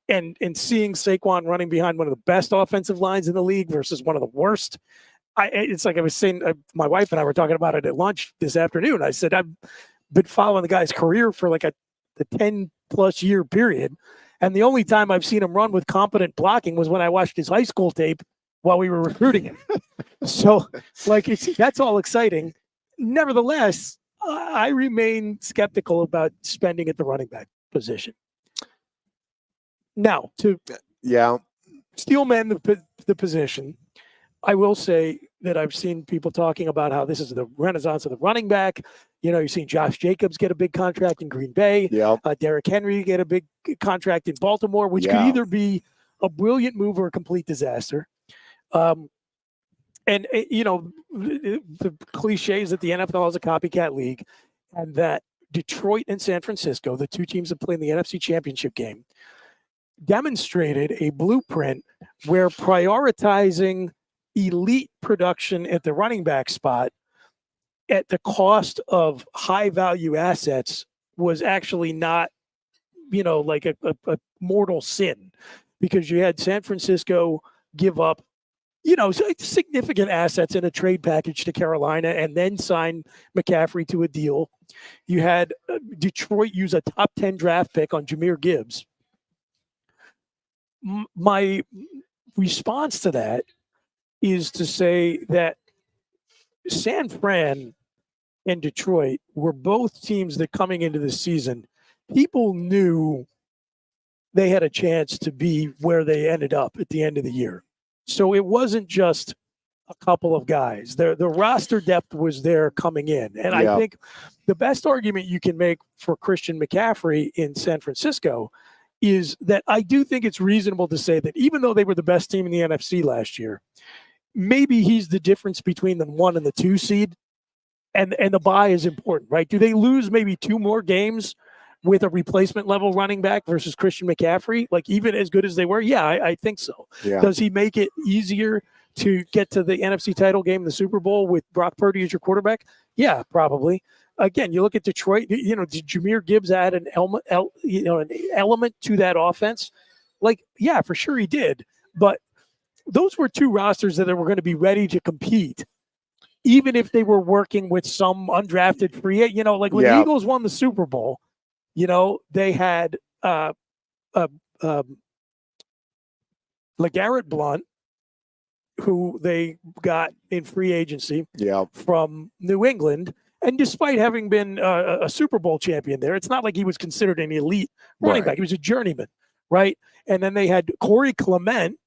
and seeing Saquon running behind one of the best offensive lines in the league versus one of the worst. It's like I was saying, my wife and I were talking about it at lunch this afternoon. I said, I've been following the guy's career for like a 10-plus year period. And the only time I've seen him run with competent blocking was when I watched his high school tape while we were recruiting him. So, that's all exciting. Nevertheless, I remain skeptical about spending at the running back position. Now, to steelman the position, I will say that I've seen people talking about how this is the renaissance of the running back. You've seen Josh Jacobs get a big contract in Green Bay. Derrick Henry get a big contract in Baltimore, which could either be a brilliant move or a complete disaster. The cliche is that the NFL is a copycat league, and that Detroit and San Francisco, the two teams that play in the NFC Championship game, demonstrated a blueprint where prioritizing elite production at the running back spot at the cost of high value assets was actually not, like a mortal sin, because you had San Francisco give up, significant assets in a trade package to Carolina and then sign McCaffrey to a deal. You had Detroit use a top 10 draft pick on Jahmyr Gibbs. My response to that is to say that San Fran and Detroit were both teams that, coming into the season, people knew they had a chance to be where they ended up at the end of the year. So it wasn't just a couple of guys. The roster depth was there coming in. And I think the best argument you can make for Christian McCaffrey in San Francisco is that I do think it's reasonable to say that even though they were the best team in the NFC last year, maybe he's the difference between the 1 and the 2 seed, and the bye is important, right? Do they lose maybe 2 more games with a replacement level running back versus Christian McCaffrey, like even as good as they were? Yeah, I think so. Yeah. Does he make it easier to get to the NFC title game, the Super Bowl, with Brock Purdy as your quarterback? Yeah, probably. Again, you look at Detroit, did Jahmyr Gibbs add an element to that offense? Yeah, for sure he did. But those were 2 rosters that were going to be ready to compete, even if they were working with some undrafted free agent. When the Eagles won the Super Bowl, they had LeGarrette Blount, who they got in free agency from New England. And despite having been a Super Bowl champion there, it's not like he was considered an elite running back. He was a journeyman, right? And then they had Corey Clement,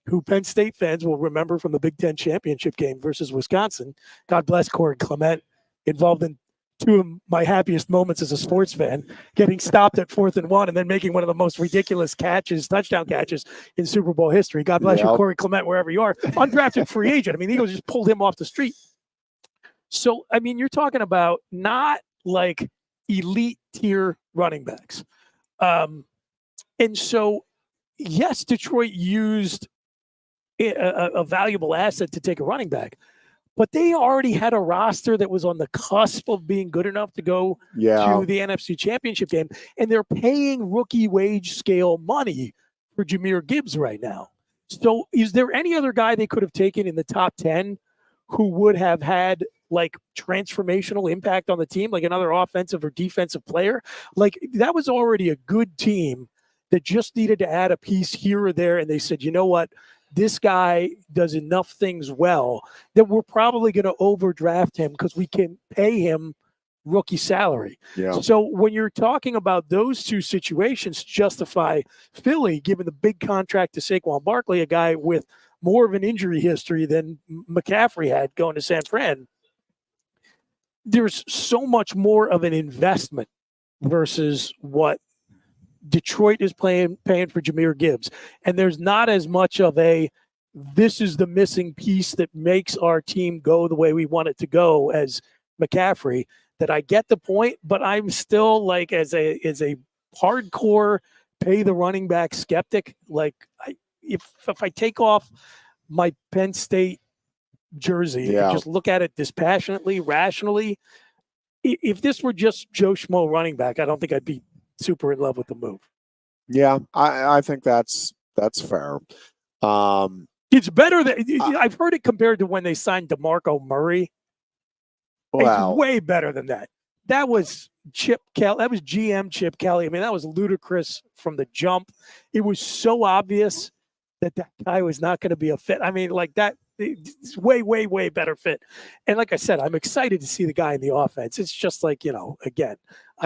who Penn State fans will remember from the Big Ten championship game versus Wisconsin. God bless Corey Clement, involved in two of my happiest moments as a sports fan, getting stopped at 4th and 1 and then making one of the most ridiculous touchdown catches in Super Bowl history. God bless you, Corey Clement, wherever you are. Undrafted free agent. I mean, the Eagles just pulled him off the street. So, I mean, you're talking about not like elite tier running backs. And so, yes, Detroit used a valuable asset to take a running back, but they already had a roster that was on the cusp of being good enough to go to the NFC Championship game, and they're paying rookie wage scale money for Jahmyr Gibbs right now. So is there any other guy they could have taken in the top 10 who would have had like transformational impact on the team, like another offensive or defensive player? Like that was already a good team that just needed to add a piece here or there, and they said, you know what? This guy does enough things well that we're probably going to overdraft him because we can pay him rookie salary. Yeah. So when you're talking about those two situations justify Philly giving the big contract to Saquon Barkley, a guy with more of an injury history than McCaffrey had going to San Fran, there's so much more of an investment versus what Detroit is paying for Jahmyr Gibbs. And there's not as much of this is the missing piece that makes our team go the way we want it to go as McCaffrey. That I get the point, but I'm still like as a hardcore pay the running back skeptic. Like if I take off my Penn State jersey and just look at it dispassionately, rationally, if this were just Joe Schmo running back, I don't think I'd be super in love with the move. Yeah, I think that's fair. It's better than I've heard it compared to when they signed DeMarco Murray. Wow. It's way better than that. That was Chip Kelly. That was GM Chip Kelly. I mean, that was ludicrous from the jump. It was so obvious that guy was not going to be a fit. I mean, like that. It's way, way, way better fit. And like I said, I'm excited to see the guy in the offense. It's just like, again,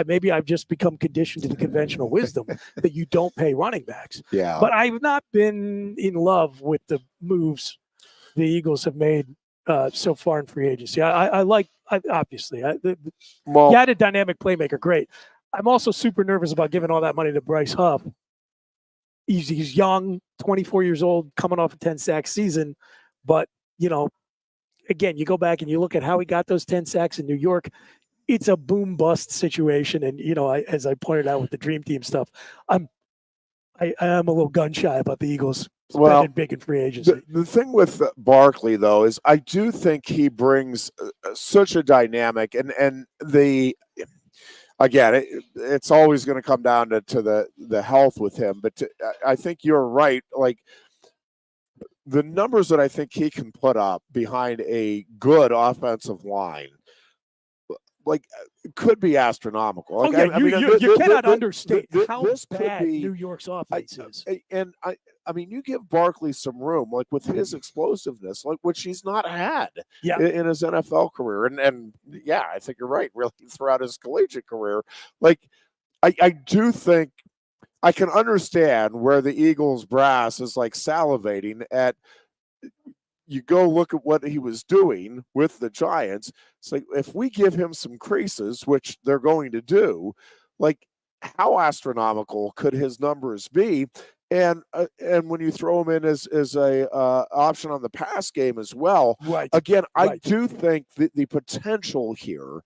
maybe I've just become conditioned to the conventional wisdom that you don't pay running backs. Yeah. But I've not been in love with the moves the Eagles have made so far in free agency. Obviously, you had a dynamic playmaker. Great. I'm also super nervous about giving all that money to Bryce Huff. He's young, 24 years old, coming off a 10-sack season. But, again, you go back and you look at how he got those 10 sacks in New York. It's a boom bust situation. And, as I pointed out with the Dream Team stuff, I am a little gun shy about the Eagles spending big in free agency. The thing with Barkley, though, is I do think he brings such a dynamic and again, it's always going to come down to the health with him. But I think you're right. Like, the numbers that I think he can put up behind a good offensive line, like, could be astronomical. Like, you cannot understate how bad New York's offense is. And I mean, you give Barkley some room, like with his explosiveness, like which he's not had in his NFL career. And yeah, I think you're right. Really, throughout his collegiate career, like I do think. I can understand where the Eagles brass is like salivating at. You go look at what he was doing with the Giants. It's like, if we give him some creases, which they're going to do, like how astronomical could his numbers be? And when you throw him in as a option on the pass game as well, again, I do think that the potential here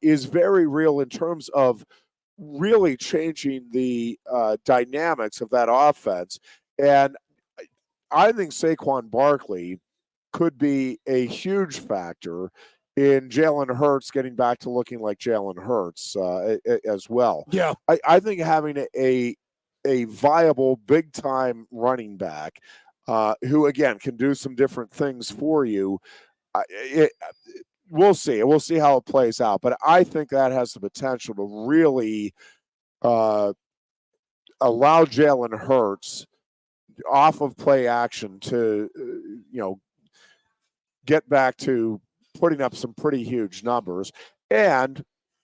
is very real in terms of really changing the dynamics of that offense. And I think Saquon Barkley could be a huge factor in Jalen Hurts getting back to looking like Jalen Hurts as well. Yeah. I think having a viable big-time running back who, again, can do some different things for you, we'll see. We'll see how it plays out. But I think that has the potential to really allow Jalen Hurts off of play action to, get back to putting up some pretty huge numbers. And,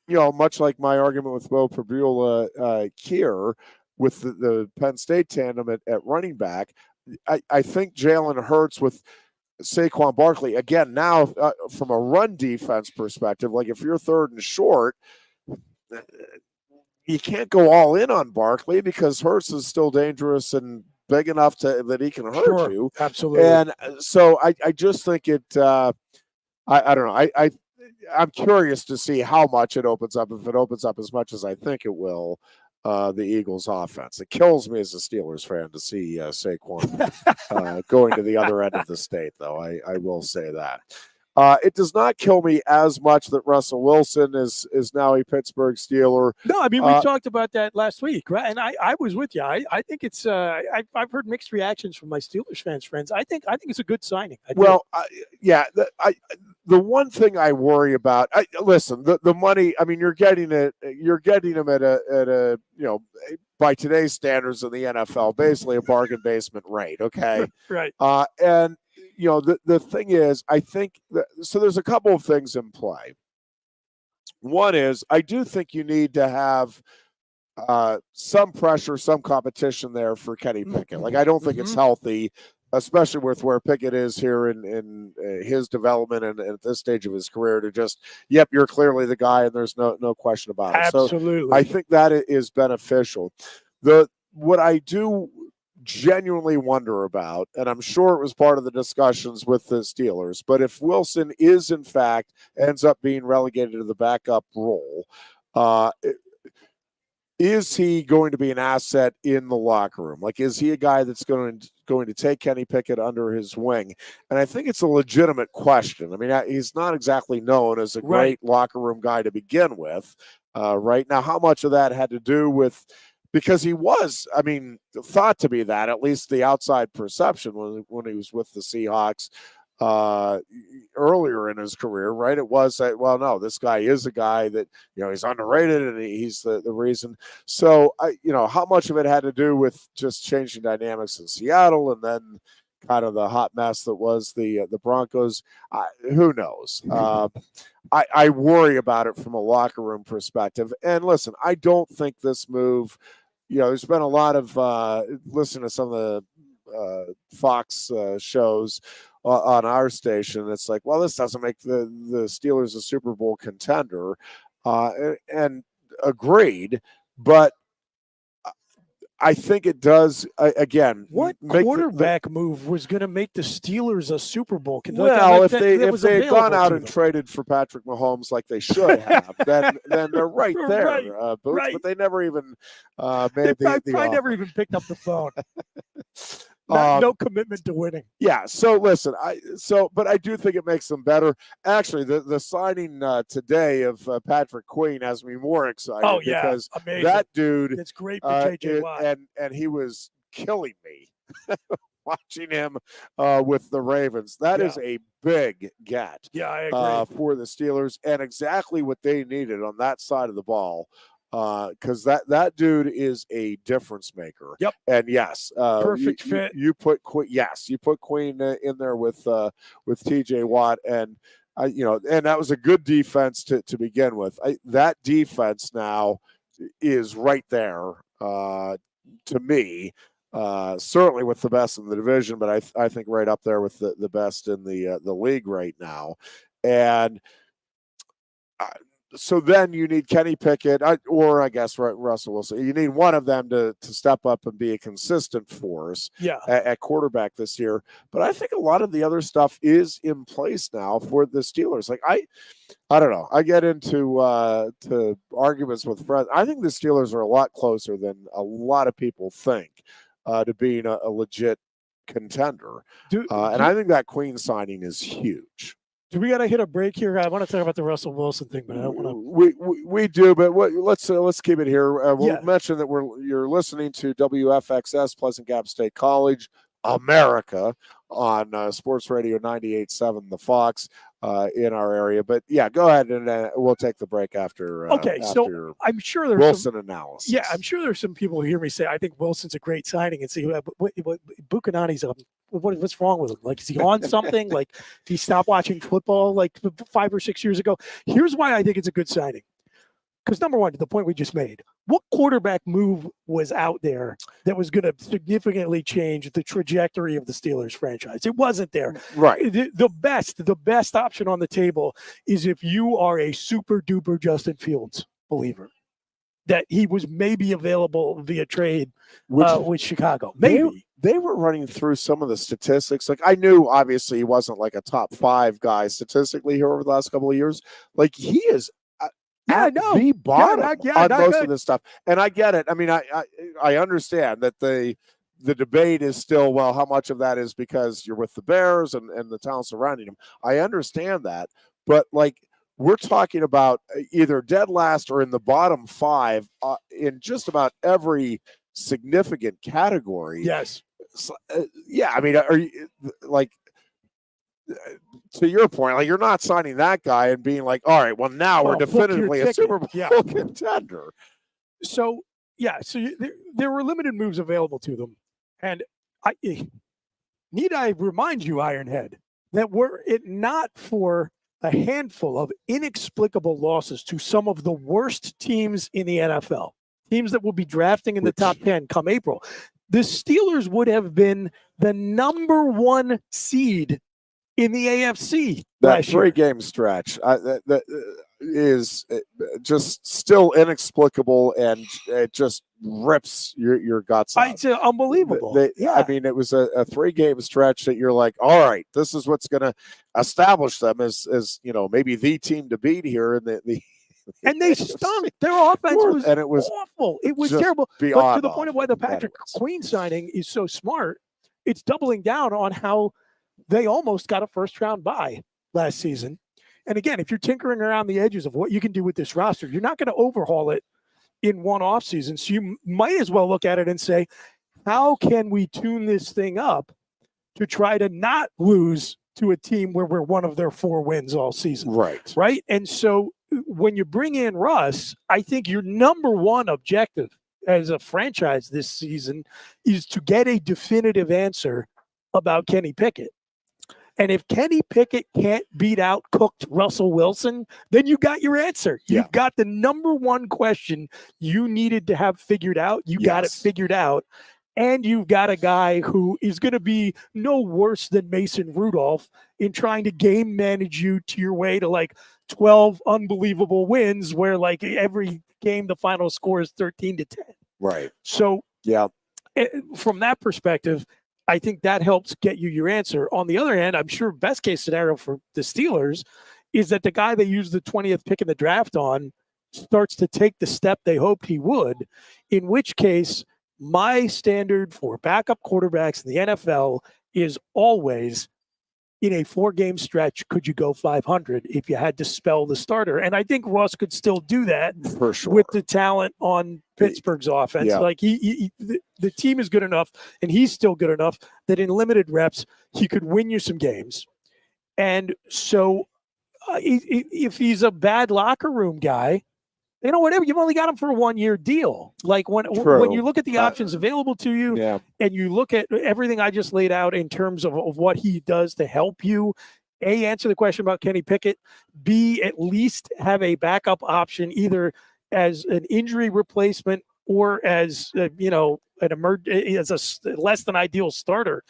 much like my argument with Bo Prabula here with the Penn State tandem at running back, I think Jalen Hurts with Saquon Barkley, again, now from a run defense perspective, like if you're third and short, you can't go all in on Barkley because Hurts is still dangerous and big enough that he can hurt you. Absolutely. And so I just think it, I don't know. I'm curious to see how much it opens up. If it opens up as much as I think it will, the Eagles offense. It kills me as a Steelers fan to see Saquon going to the other end of the state, though. I will say that. It does not kill me as much that Russell Wilson is now a Pittsburgh Steeler. No, I mean, we talked about that last week, right? And I was with you. I think it's I've heard mixed reactions from my Steelers friends. I think it's a good signing. The one thing I worry about, listen, the money. I mean, you're getting him at a by today's standards in the NFL, basically a bargain basement rate. Okay, right. And the thing is, I think so. There's a couple of things in play. One is, I do think you need to have some pressure, some competition there for Kenny Pickett. Like, I don't think it's healthy, especially with where Pickett is here in his development and at this stage of his career, to just, yep, you're clearly the guy, and there's no question about it. Absolutely. So I think that is beneficial. What I do genuinely wonder about, and I'm sure it was part of the discussions with the Steelers, but if Wilson is in fact ends up being relegated to the backup role, is he going to be an asset in the locker room? Like, is he a guy that's going to take Kenny Pickett under his wing? And I think it's a legitimate question. I mean, he's not exactly known as a great locker room guy to begin with. Right now, how much of that had to do with, because he was, I mean, thought to be that, at least the outside perception when he was with the Seahawks earlier in his career, right? It was that, well, no, this guy is a guy that, he's underrated and he's the reason. So, how much of it had to do with just changing dynamics in Seattle and then kind of the hot mess that was the Broncos? Who knows? I worry about it from a locker room perspective. And listen, I don't think this move, there's been a lot of listening to some of the Fox shows on our station. It's like, well, this doesn't make the Steelers a Super Bowl contender, and agreed. But I think it does. Again, what quarterback move was going to make the Steelers a Super Bowl contender? Well, if they had gone out and traded for Patrick Mahomes like they should have, then they're right there, Boots. Right. But they never even made the I never even picked up the phone. No commitment to winning. Yeah. So listen, but I do think it makes them better. Actually, the signing today of Patrick Queen has me more excited. Oh yeah, because amazing. That dude. It's great for JJ Watt, and he was killing me watching him with the Ravens. That is a big get. Yeah, I agree. For the Steelers, and exactly what they needed on that side of the ball. Because that dude is a difference maker. Yep. And yes, perfect fit. You put Queen in there with TJ Watt, and and that was a good defense to begin with. That defense now is right there to me. Certainly with the best in the division, but I think right up there with the best in the league right now, and. So then you need Kenny Pickett, or I guess Russell Wilson. You need one of them to step up and be a consistent force at quarterback this year. But I think a lot of the other stuff is in place now for the Steelers. Like I don't know. I get into to arguments with friends. I think the Steelers are a lot closer than a lot of people think to being a legit contender. And I think that Queen signing is huge. Do we got to hit a break here? I want to talk about the Russell Wilson thing, but I don't want to. We do, but let's keep it here. We'll mention that you're listening to WFXS Pleasant Gap State College, America, on Sports Radio 98.7 The Fox in our area. But yeah, go ahead and we'll take the break after. So I'm sure there's Wilson analysis. Yeah, I'm sure there's some people who hear me say I think Wilson's a great signing and say, what Buchanani's what's wrong with him? Like, is he on something? Like, did he stop watching football like 5 or 6 years ago? Here's why I think it's a good signing. because number one, to the point we just made, what quarterback move was out there that was going to significantly change the trajectory of the Steelers franchise? It wasn't there. Right. The best option on the table is if you are a super duper Justin Fields believer, that he was maybe available via trade with Chicago. Maybe. They were running through some of the statistics. Like, I knew obviously he wasn't like a top 5 guy statistically here over the last couple of years. Like, he is the bottom on most of this stuff. And I get it. I mean, I understand that the debate is still, well, how much of that is because you're with the Bears and the talent surrounding him. I understand that. But, like, we're talking about either dead last or in the bottom 5 in just about every significant category. Yes. So, yeah, I mean, are you like, to your point, like, you're not signing that guy and being like, all right, well, now we're definitively a Super Bowl contender. So, there were limited moves available to them. And need I remind you, Ironhead, that were it not for a handful of inexplicable losses to some of the worst teams in the NFL, teams that will be drafting in the top 10 come April, the Steelers would have been the number 1 seed in the AFC. That 3-game stretch that is just still inexplicable, and it just rips your guts out. It's unbelievable. I mean, it was a 3-game stretch that you're like, all right, this is what's going to establish them as maybe the team to beat here in the and they stunk. Their offense was, and it was awful. It was terrible. But to the point of why the Patrick Queen signing is so smart, it's doubling down on how they almost got a first-round bye last season. And again, if you're tinkering around the edges of what you can do with this roster, you're not going to overhaul it in one offseason. So you might as well look at it and say, how can we tune this thing up to try to not lose to a team where we're one of their 4 wins all season? Right. Right. And so when you bring in Russ, I think your number 1 objective as a franchise this season is to get a definitive answer about Kenny Pickett. And if Kenny Pickett can't beat out cooked Russell Wilson, then you got your answer. You've got the number 1 question you needed to have figured out. You got it figured out. And you've got a guy who is going to be no worse than Mason Rudolph in trying to game manage you to your way to like 12 unbelievable wins where like every game the final score is 13-10. Right. So from that perspective, I think that helps get you your answer. On the other hand, I'm sure best case scenario for the Steelers is that the guy they used the 20th pick in the draft on starts to take the step they hoped he would, in which case my standard for backup quarterbacks in the NFL is always, in a 4-game stretch, could you go 500 if you had to spell the starter? And I think Russ could still do that for sure with the talent on Pittsburgh's offense. Yeah. Like the team is good enough, and he's still good enough that in limited reps he could win you some games. And so, if he's a bad locker room guy, whatever, you've only got him for a 1-year deal. Like when you look at the options available to you, and you look at everything I just laid out in terms of what he does to help you, A, answer the question about Kenny Pickett, B, at least have a backup option either as an injury replacement or as as a less than ideal starter.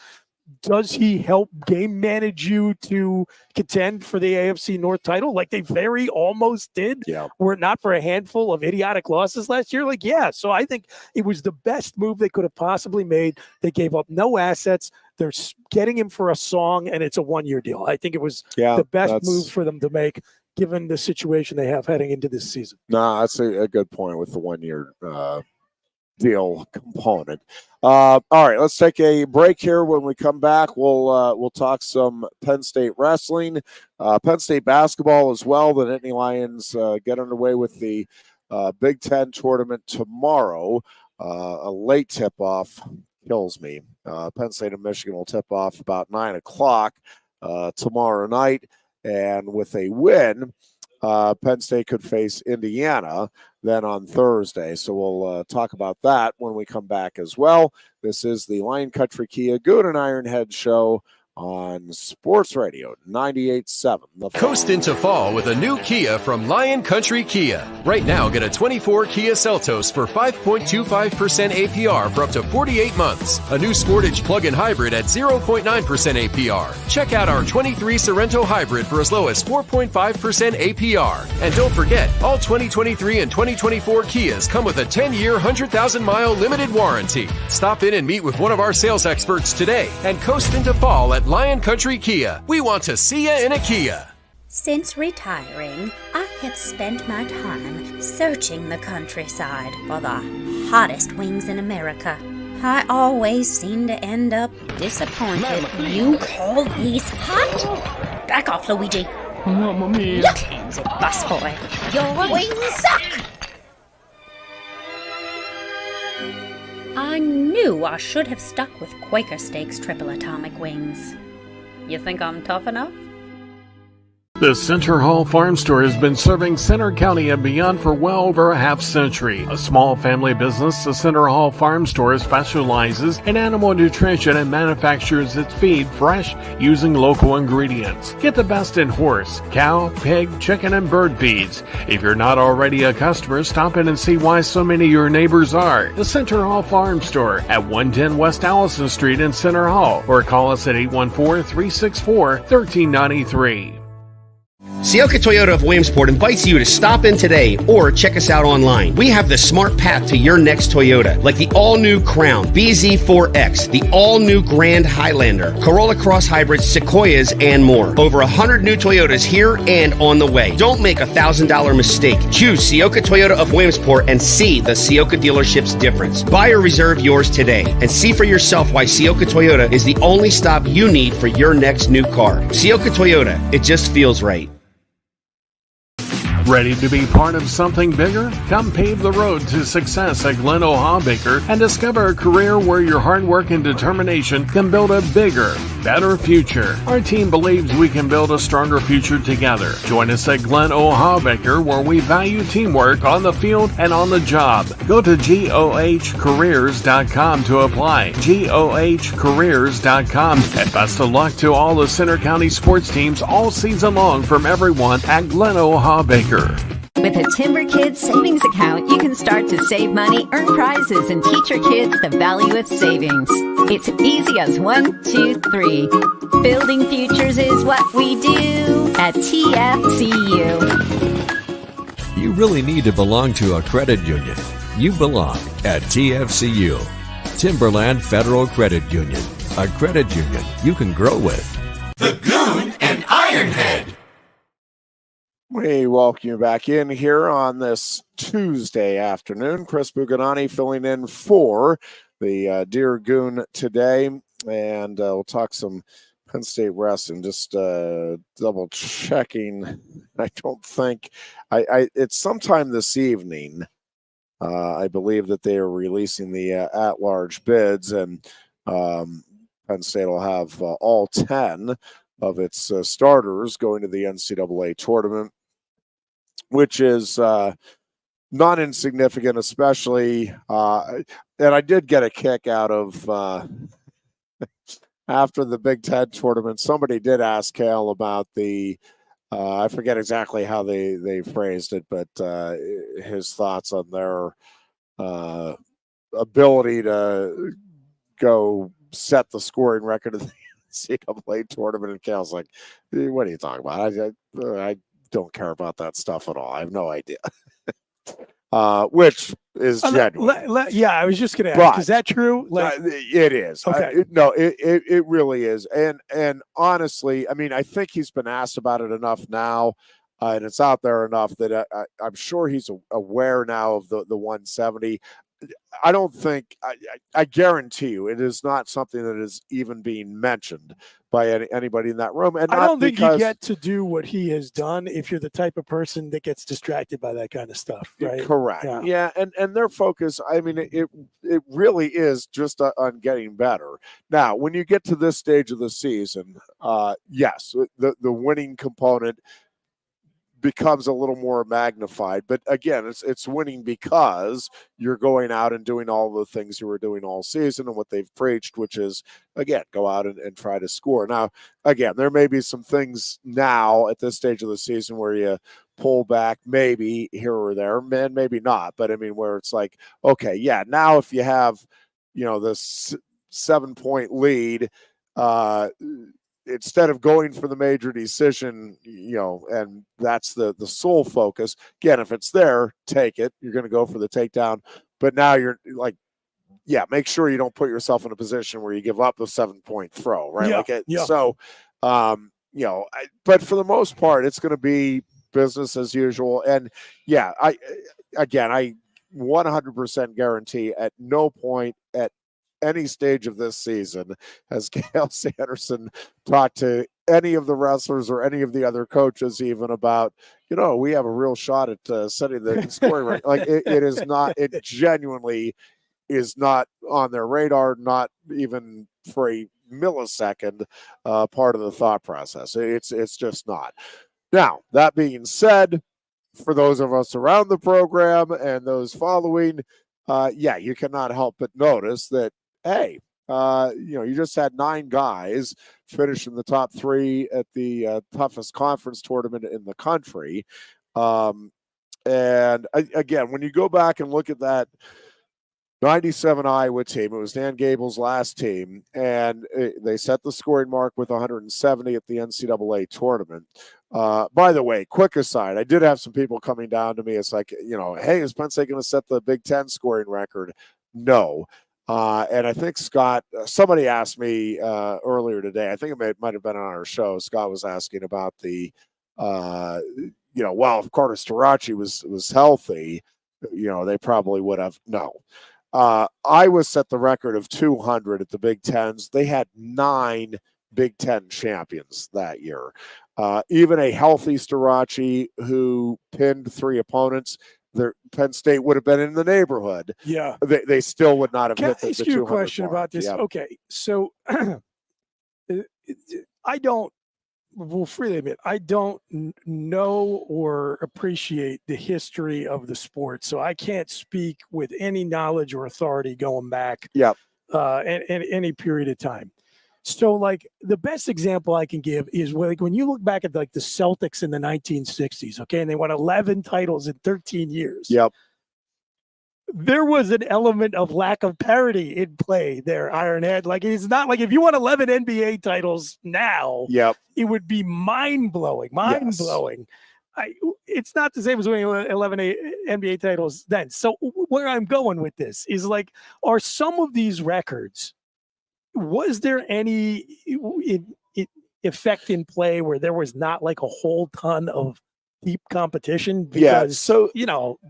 Does he help game manage you to contend for the AFC North title like they very almost did? Were it not for a handful of idiotic losses last year? So I think it was the best move they could have possibly made. They gave up no assets. They're getting him for a song, and it's a 1-year deal. I think it was the best move for them to make, given the situation they have heading into this season. No, that's a good point with the 1-year deal component. All right, let's take a break here. When we come back, we'll talk some Penn State wrestling, Penn State basketball as well. The Nittany Lions get underway with the Big Ten tournament tomorrow. A late tip-off kills me. Penn State and Michigan will tip off about 9 o'clock tomorrow night, and with a win, Penn State could face Indiana then on Thursday. So we'll talk about that when we come back as well. This is the Lion Country Kia Goon and Ironhead show on Sports Radio 98.7. Coast into fall with a new Kia from Lion Country Kia. Right now, get a 24 Kia Seltos for 5.25% APR for up to 48 months. A new Sportage plug-in hybrid at 0.9% APR. Check out our 23 Sorento hybrid for as low as 4.5% APR. And don't forget, all 2023 and 2024 Kias come with a 10-year, 100,000-mile limited warranty. Stop in and meet with one of our sales experts today and coast into fall at Lion Country Kia. We want to see you in a Kia. Since retiring, I have spent my time searching the countryside for the hottest wings in America. I always seem to end up disappointed. You call these hot? Back off, Luigi. Mamma mia. Look, hands it, busboy. Your wings suck! I knew I should have stuck with Quaker Steak's triple atomic wings. You think I'm tough enough? The Center Hall Farm Store has been serving Center County and beyond for well over a half century. A small family business, the Center Hall Farm Store specializes in animal nutrition and manufactures its feed fresh using local ingredients. Get the best in horse, cow, pig, chicken, and bird feeds. If you're not already a customer, stop in and see why so many of your neighbors are. The Center Hall Farm Store at 110 West Allison Street in Center Hall, or call us at 814-364-1393. Sioka Toyota of Williamsport invites you to stop in today or check us out online. We have the smart path to your next Toyota, like the all-new Crown, BZ4X, the all-new Grand Highlander, Corolla Cross Hybrids, Sequoias, and more. Over 100 new Toyotas here and on the way. Don't make a $1,000 mistake. Choose Sioka Toyota of Williamsport and see the Sioka dealership's difference. Buy or reserve yours today and see for yourself why Sioka Toyota is the only stop you need for your next new car. Sioka Toyota, it just feels right. Ready to be part of something bigger? Come pave the road to success at Glen Baker and discover a career where your hard work and determination can build a bigger, better future. Our team believes we can build a stronger future together. Join us at Glen Baker, where we value teamwork on the field and on the job. Go to GOHcareers.com to apply. GOHcareers.com. And best of luck to all the Center County sports teams all season long from everyone at Glen Baker. With a Timber Kids savings account, you can start to save money, earn prizes, and teach your kids the value of savings. It's easy as 1, 2, 3. Building futures is what we do at TFCU. You really need to belong to a credit union. You belong at TFCU, Timberland Federal Credit Union, a credit union you can grow with. The Goon and Ironhead. We welcome you back in here on this Tuesday afternoon. Chris Buganani filling in for the Dear Goon today, and we'll talk some Penn State Wrestling. Just double checking. I don't think it's sometime this evening. I believe that they are releasing the at-large bids, and Penn State will have all 10 of its starters going to the NCAA tournament, which is not insignificant, especially, and I did get a kick out of after the Big Ten tournament. Somebody did ask Cale about the, I forget exactly how they phrased it, but his thoughts on their ability to go set the scoring record of the NCAA tournament. And Cale's like, what are you talking about? I don't care about that stuff at all. I have no idea. Which is genuine. Yeah, I was just going to ask, is that true? It is. Okay. It really is. And honestly, I mean, I think he's been asked about it enough now, and it's out there enough that I'm sure he's aware now of the 170. I don't think, I guarantee you, it is not something that is even being mentioned by anybody in that room. And I don't think you get to do what he has done if you're the type of person that gets distracted by that kind of stuff, right? Correct. Yeah. And their focus, I mean, it really is just on getting better. Now, when you get to this stage of the season, yes, the winning component becomes a little more magnified. But again, it's winning because you're going out and doing all the things you were doing all season and what they've preached, which is, again, go out and try to score. Now, again, there may be some things now at this stage of the season where you pull back maybe here or there, man, maybe not. But I mean, where it's like, okay, yeah, now if you have, this 7-point lead, instead of going for the major decision, and that's the sole focus. Again, if it's there, take it. You're going to go for the takedown. But now you're like, yeah, make sure you don't put yourself in a position where you give up the 7-point throw, right? Yeah, So, but for the most part, it's going to be business as usual. And yeah, I 100% guarantee at no point at any stage of this season has Gail Sanderson talked to any of the wrestlers or any of the other coaches even about, we have a real shot at setting the scoring rate. Like it is not, it genuinely is not on their radar, not even for a millisecond part of the thought process. It's just not. Now, that being said, for those of us around the program and those following, you cannot help but notice that, hey, you just had 9 guys finish in the top 3 at the toughest conference tournament in the country. And again, when you go back and look at that 97 Iowa team, it was Dan Gable's last team, and they set the scoring mark with 170 at the NCAA tournament. By the way, quick aside, I did have some people coming down to me. It's like, hey, is Penn State going to set the Big Ten scoring record? No. And I think Scott, somebody asked me earlier today, I think it might have been on our show. Scott was asking about the, if Carter Starachi was healthy, they probably would have. No. Iowa set the record of 200 at the Big Tens. They had 9 Big Ten champions that year. Even a healthy Starachi who pinned 3 opponents, Penn State would have been in the neighborhood. Yeah. They still would not have hit the 200 Can I ask you a question mark. about this? Yep. Okay, so will freely admit, I don't know or appreciate the history of the sport, so I can't speak with any knowledge or authority going back and any period of time. So, like, the best example I can give is when you look back at the Celtics in the 1960s, okay, and they won 11 titles in 13 years. Yep. There was an element of lack of parity in play there, Ironhead. Like, it's not like if you won 11 NBA titles now, it would be mind-blowing. It's not the same as winning 11 NBA titles then. So where I'm going with this is, like, are some of these records, was there any effect in play where there was not like a whole ton of deep competition? Because, so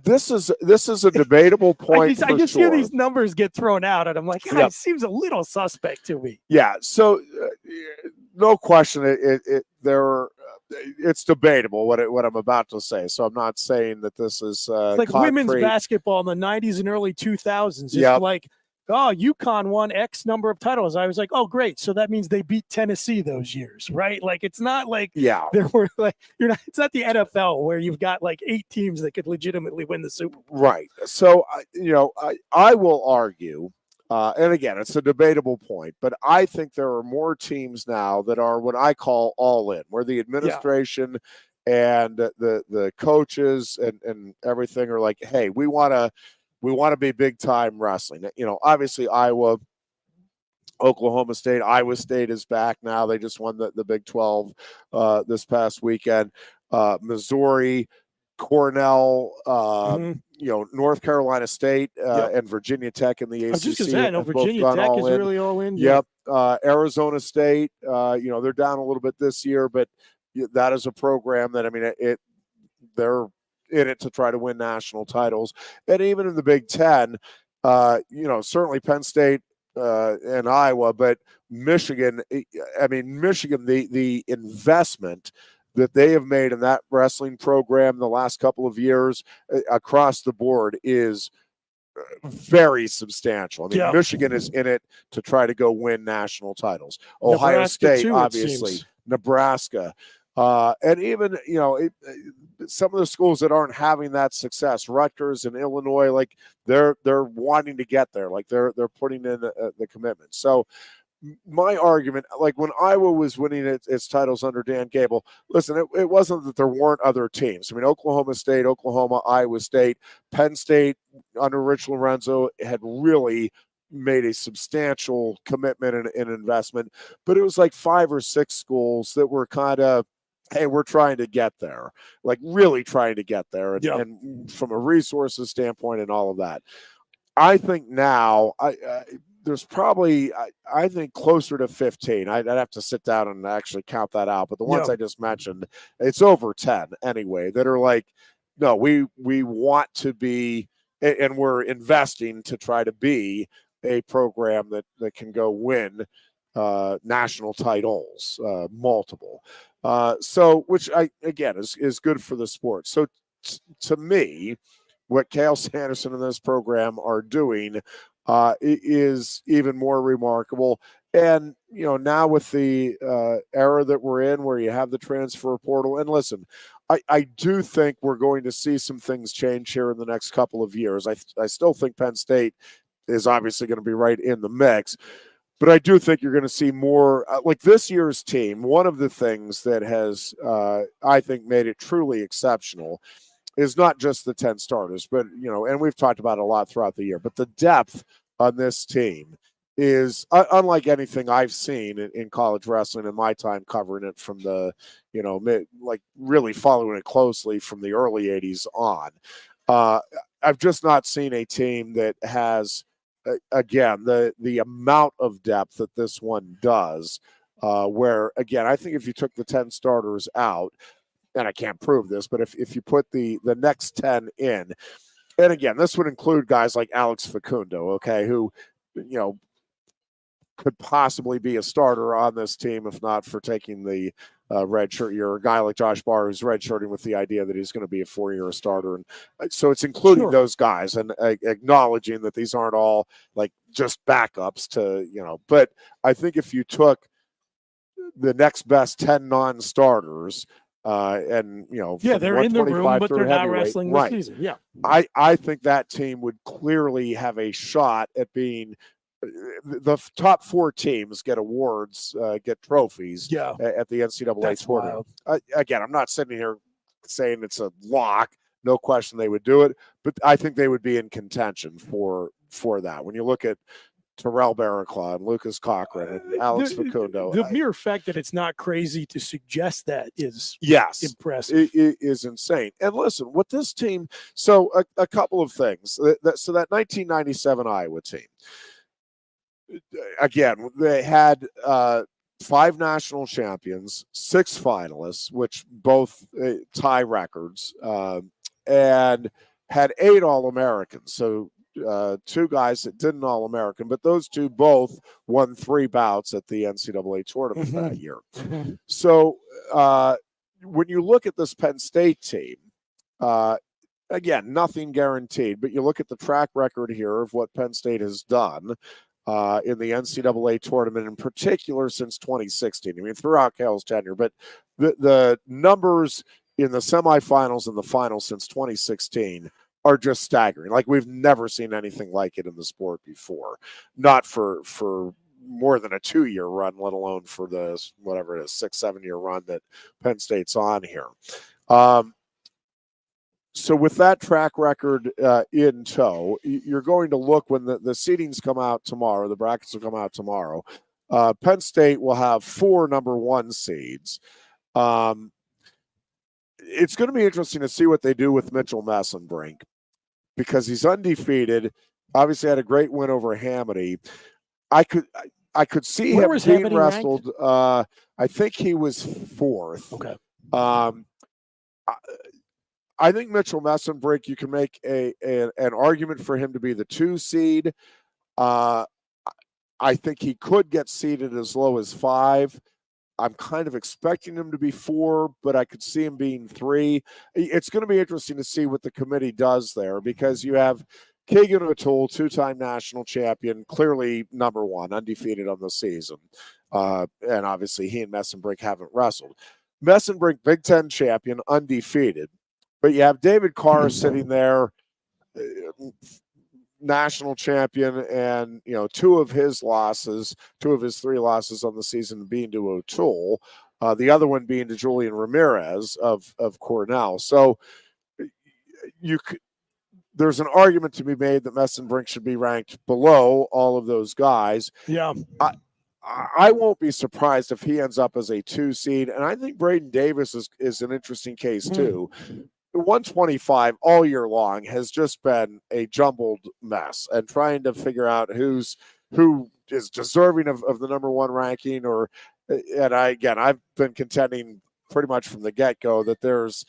this is a debatable point. I just hear these numbers get thrown out, and I'm like, it seems a little suspect to me. Yeah, so no question, it's debatable what I'm about to say. So I'm not saying that this is it's like concrete. Women's basketball in the 90s and early 2000s. It's like, oh, UConn won X number of titles. I was like, oh, great. So that means they beat Tennessee those years, right? Like, it's not like there were like it's not the NFL where you've got like 8 teams that could legitimately win the Super Bowl. Right. So, I will argue, and again, it's a debatable point, but I think there are more teams now that are what I call all in, where the administration and the coaches and everything are like, hey, we want to be big time wrestling. Obviously Iowa, Oklahoma State, Iowa State is back now. They just won the Big 12 this past weekend. Missouri, Cornell, North Carolina State, and Virginia Tech in the ACC. I was just going to say, I know Virginia Tech is really all in. Yep. Arizona State, they're down a little bit this year, but that is a program that, they're in it to try to win national titles. And even in the Big Ten, certainly Penn State and Iowa, but Michigan, the investment that they have made in that wrestling program the last couple of years across the board is very substantial. Michigan is in it to try to go win national titles. Ohio State, obviously, Nebraska. And even, some of the schools that aren't having that success, Rutgers and Illinois, like they're wanting to get there, like they're putting in the commitment. So my argument, like when Iowa was winning its titles under Dan Gable, listen, it wasn't that there weren't other teams. I mean, Oklahoma State, Oklahoma, Iowa State, Penn State under Rich Lorenzo had really made a substantial commitment and investment, but it was like 5 or 6 schools that were kind of, hey, we're trying to get there, like really trying to get there, and from a resources standpoint and all of that. I think now there's probably, I think, closer to 15. I'd have to sit down and actually count that out. But the ones I just mentioned, it's over 10 anyway, that are like, no, we want to be, and we're investing to try to be a program that can go win national titles, multiple. So, which again is good for the sport. So to me, what Cale Sanderson and this program are doing is even more remarkable. And, now with the era that we're in where you have the transfer portal, and listen, I do think we're going to see some things change here in the next couple of years. I still think Penn State is obviously going to be right in the mix, but I do think you're going to see more like this year's team. One of the things that has, I think, made it truly exceptional is not just the 10 starters, but, and we've talked about it a lot throughout the year, but the depth on this team is unlike anything I've seen in college wrestling in my time covering it from the, like really following it closely from the early 80s on. I've just not seen a team that has, again, the amount of depth that this one does, where, again, I think if you took the 10 starters out, and I can't prove this, but if you put the next 10 in, and again, this would include guys like Alex Facundo, okay, who, could possibly be a starter on this team if not for taking the red shirt year. A guy like Josh Barr who's redshirting with the idea that he's going to be a 4-year starter. And so it's including those guys and acknowledging that these aren't all like just backups to, but I think if you took the next best 10 non-starters, and they're in the room, but they're not wrestling this season. Yeah, I think that team would clearly have a shot at being the top 4 teams get awards, get trophies at the NCAA tournament. Again, I'm not sitting here saying it's a lock. No question they would do it, but I think they would be in contention for that. When you look at Terrell Barraclaw and Lucas Cochran and Alex Facundo. The mere fact that it's not crazy to suggest that is impressive. It is insane. And listen, what this team, so a couple of things. So that 1997 Iowa team, again, they had 5 national champions, 6 finalists, which both tie records, and had 8 All-Americans. So 2 guys that didn't All-American, but those 2 both won 3 bouts at the NCAA tournament that year. So when you look at this Penn State team, again, nothing guaranteed, but you look at the track record here of what Penn State has done in the NCAA tournament, in particular since 2016. I mean, throughout Cale's tenure, but the numbers in the semifinals and the finals since 2016 are just staggering. Like, we've never seen anything like it in the sport before. Not for more than a 2-year run, let alone for the, whatever it is, 6-7-year run that Penn State's on here. So with that track record in tow, you're going to look when the seedings come out tomorrow, the brackets will come out tomorrow. Penn State will have 4 number 1 seeds. It's going to be interesting to see what they do with Mitchell Messenbrink, because he's undefeated. Obviously had a great win over Hamity. I could see him being wrestled. I think he was 4th. Okay. I think Mitchell Messenbrink, you can make an argument for him to be the 2 seed. I think he could get seeded as low as 5. I'm kind of expecting him to be 4, but I could see him being 3. It's going to be interesting to see what the committee does there, because you have Keegan O'Toole, 2-time national champion, clearly number 1, undefeated on the season. And obviously he and Messenbrink haven't wrestled. Messenbrink, Big Ten champion, undefeated. But you have David Carr sitting there, national champion, and two of his 3 losses on the season being to O'Toole, the other one being to Julian Ramirez of Cornell. So there's an argument to be made that Messenbrink should be ranked below all of those guys. Yeah. I won't be surprised if he ends up as a 2 seed, and I think Braden Davis is an interesting case too. 125 all year long has just been a jumbled mess, and trying to figure out who is deserving of the number 1 ranking. I've been contending pretty much from the get-go that there's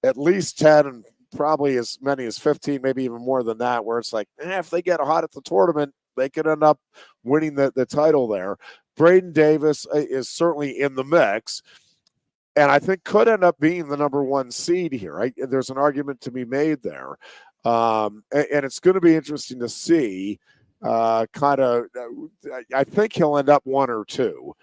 at least 10 and probably as many as 15, maybe even more than that, where it's like, if they get hot at the tournament, they could end up winning the title there. Braden Davis is certainly in the mix, and I think could end up being the number 1 seed here. There's an argument to be made there. And it's going to be interesting to see I think he'll end up 1 or 2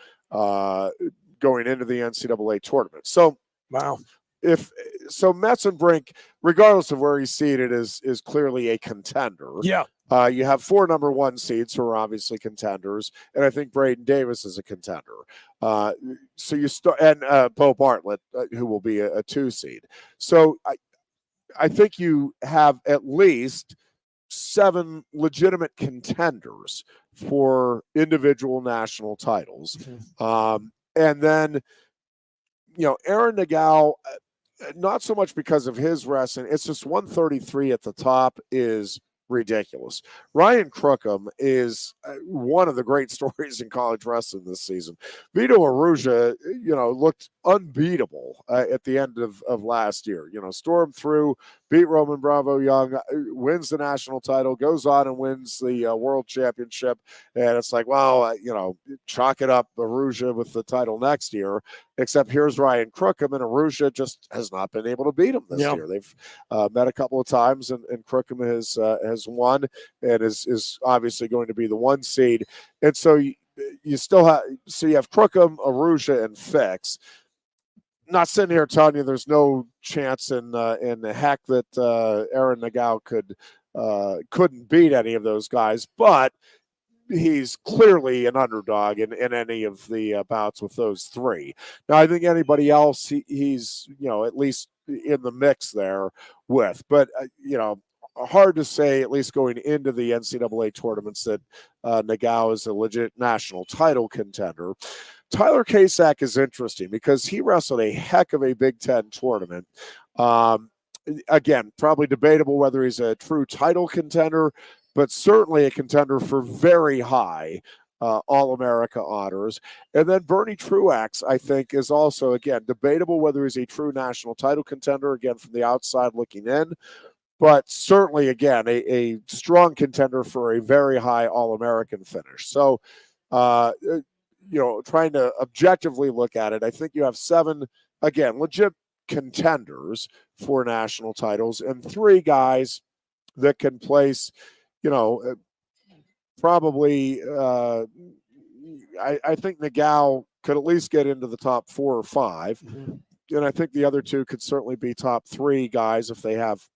going into the NCAA tournament. So, wow. Messenbrink, regardless of where he's seated, is clearly a contender. Yeah. You have 4 number 1 seeds who are obviously contenders, and I think Braden Davis is a contender. So you start, and Bo Bartlett, who will be a 2 seed. So I think you have at least 7 legitimate contenders for individual national titles. And then, Aaron Nagao, not so much because of his wrestling, it's just 133 at the top is ridiculous. Ryan Crookham is one of the great stories in college wrestling this season. Vito Arujá, looked unbeatable at the end of last year. Stormed through, beat Roman Bravo Young, wins the national title, goes on and wins the world championship. And it's like, well, chalk it up, Arujá with the title next year. Except here's Ryan Crookham, and Arujá just has not been able to beat him this year. They've met a couple of times, and Crookham has won and is obviously going to be the 1 seed. And so you still have, you have Crookham, Arujá, and Fix. Not sitting here telling you there's no chance in the heck that Aaron Nagao couldn't beat any of those guys, but he's clearly an underdog in any of the bouts with those 3. Now, I think anybody else he's at least in the mix there with, but hard to say, at least going into the NCAA tournaments, that Nagao is a legit national title contender. Tyler Kasak is interesting because he wrestled a heck of a Big Ten tournament. Again, probably debatable whether he's a true title contender, but certainly a contender for very high All-America honors. And then Bernie Truax, I think, is also, again, debatable whether he's a true national title contender, again, from the outside looking in, but certainly, again, a strong contender for a very high All-American finish. So, trying to objectively look at it, I think you have 7, again, legit contenders for national titles, and 3 guys that can place, probably, I think Nagao could at least get into the top 4 or 5. And I think the other 2 could certainly be top 3 guys if they have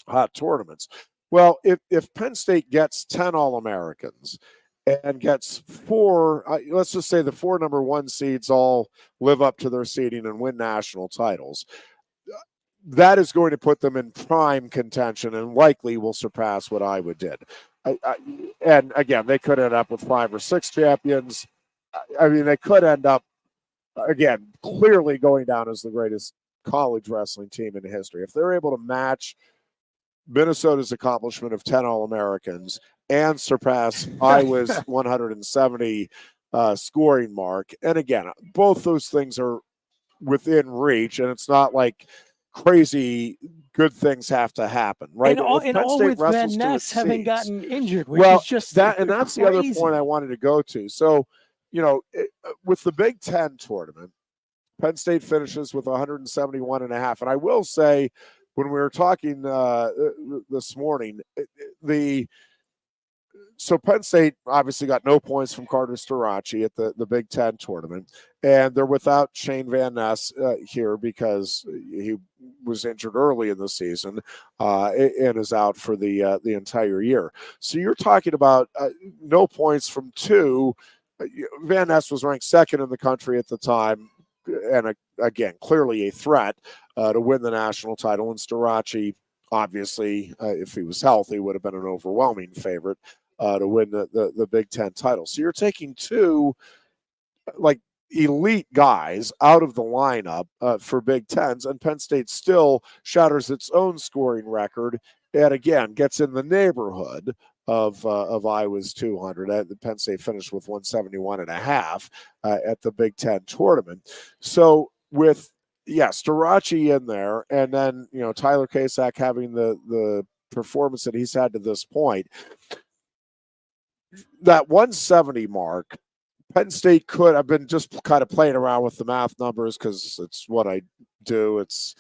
hot tournaments. Well, if Penn State gets 10 All-Americans and gets 4, let's just say the 4 number 1 seeds all live up to their seeding and win national titles, that is going to put them in prime contention and likely will surpass what Iowa did. And again, they could end up with 5 or 6 champions. I mean, they could end up, again, clearly going down as the greatest college wrestling team in history. If they're able to match Minnesota's accomplishment of 10 All-Americans and surpass Iowa's 170 scoring mark. And again, both those things are within reach, and it's not like crazy good things have to happen, right? And all with Van Ness having gotten injured, which is just that, and that's crazy. the other point I wanted to go to. So, with the Big Ten tournament, Penn State finishes with 171.5. And I will say, when we were talking this morning, the so Penn State obviously got no points from Carter Starachi at the Big Ten tournament, and they're without Shane Van Ness here because he was injured early in the season and is out for the entire year. So you're talking about no points from two. Van Ness was ranked second in the country at the time, and again, clearly a threat to win the national title. And Starachi, obviously, if he was healthy, would have been an overwhelming favorite to win the Big Ten title. So you're taking two elite guys out of the lineup for Big Tens, and Penn State still shatters its own scoring record and again gets in the neighborhood of Iowa's 200. The Penn State finished with 171.5 at the Big Ten tournament. So with Starachi in there, and then Tyler Kasak having the performance that he's had to this point, that 170 mark, Penn State could. I've been just kind of playing around with the math numbers because it's what I do. It's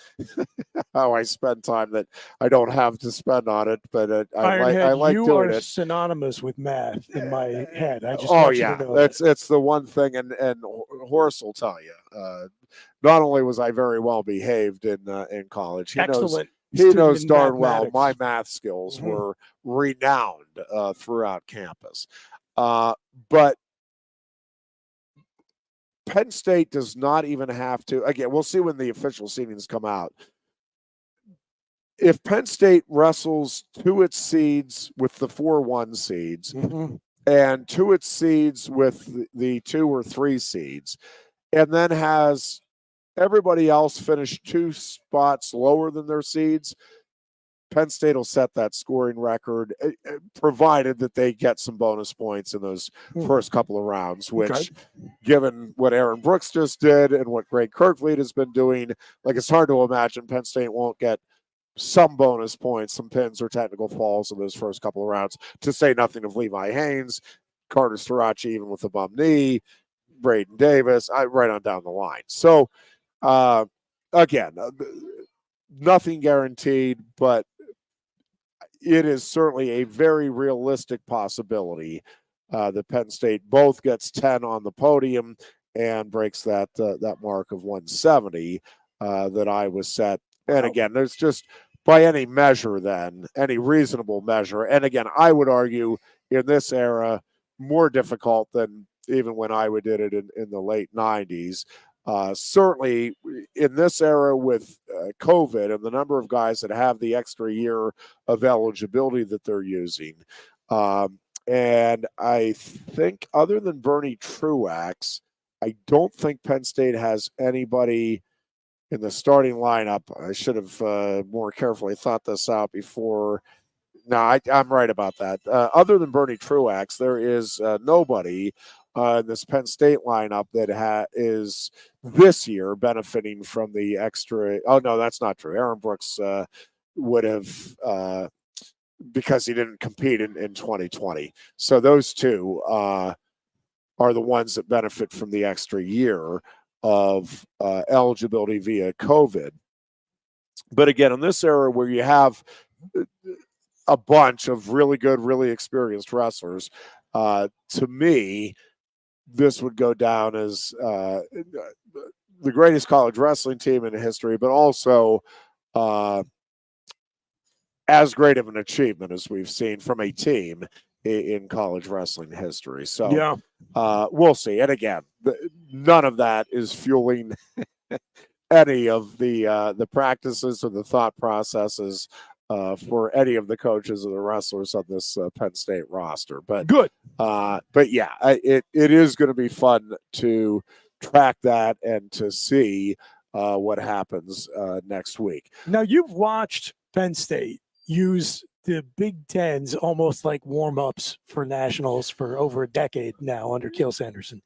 how I spend time that I don't have to spend on it. But I like you doing are it. Synonymous with math in my head. I just Oh want yeah, you to know it's the one thing, and Horace will tell you. Not only was I very well behaved in college, excellent. He knows darn well mathematics. my math skills were renowned throughout campus. But Penn State does not even have to. Again, we'll see when the official seedings come out. If Penn State wrestles to its seeds with the 4-1 seeds and to its seeds with the 2 or 3 seeds, and then has everybody else finish 2 spots lower than their seeds, Penn State will set that scoring record, provided that they get some bonus points in those first couple of rounds, which, given what Aaron Brooks just did and what Greg Kirkfleet has been doing, it's hard to imagine Penn State won't get some bonus points, some pins or technical falls in those first couple of rounds, to say nothing of Levi Haynes, Carter Starachi, even with a bum knee, Braden Davis, right on down the line. So, again, nothing guaranteed, but it is certainly a very realistic possibility that Penn State both gets 10 on the podium and breaks that mark of 170 that I was set. And again, there's just, by any measure then, any reasonable measure, and again, I would argue in this era, more difficult than even when Iowa did it in the late 90s. Certainly in this era with COVID and the number of guys that have the extra year of eligibility that they're using. And I think other than Bernie Truax, I don't think Penn State has anybody in the starting lineup. I should have more carefully thought this out before. No, I'm right about that. Other than Bernie Truax, there is nobody in this Penn State lineup that is this year benefiting from the extra. Oh, no, that's not true. Aaron Brooks would have, because he didn't compete in 2020. So those two are the ones that benefit from the extra year of eligibility via COVID. But again, in this era where you have a bunch of really good, really experienced wrestlers, to me, this would go down as the greatest college wrestling team in history, but also as great of an achievement as we've seen from a team in college wrestling history. So we'll see. And again, none of that is fueling any of the practices or the thought processes for any of the coaches or the wrestlers on this Penn State roster. But yeah, it is going to be fun to track that and to see what happens next week. Now, you've watched Penn State use the Big Tens almost like warm-ups for nationals for over a decade now under Kiel Sanderson.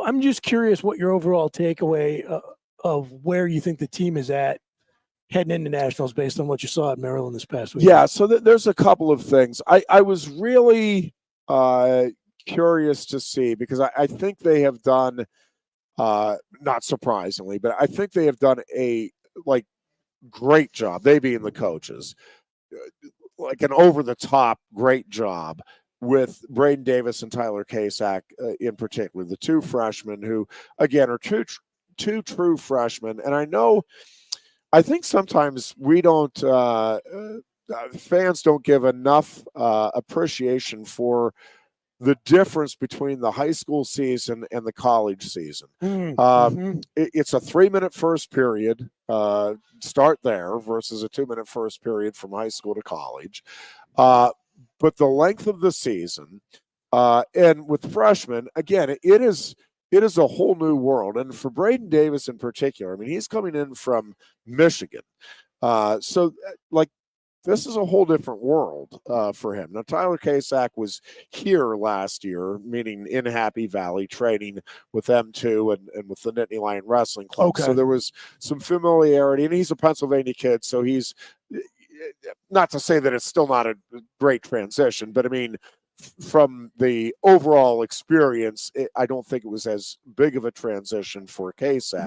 I'm just curious what your overall takeaway of where you think the team is at heading into nationals based on what you saw at Maryland this past week. Yeah, so there's a couple of things. I was really curious to see, because I think they have done, not surprisingly, but I think they have done a great job, they being the coaches, like an over-the-top great job with Braden Davis and Tyler Kasak in particular, the two freshmen who, again, are two true freshmen. And I think sometimes we don't, fans don't give enough appreciation for the difference between the high school season and the college season. It's a 3-minute first period, start there, versus a 2-minute first period from high school to college. But the length of the season, and with freshmen, again, it is a whole new world. And for Braden Davis in particular, I mean, he's coming in from Michigan. So, like, this is a whole different world for him. Now, Tyler Kasak was here last year, meaning in Happy Valley, training with them too, and with the Nittany Lion Wrestling Club. Okay. So there was some familiarity, and he's a Pennsylvania kid, so he's, not to say that it's still not a great transition, but I mean, from the overall experience, I don't think it was as big of a transition for Kasak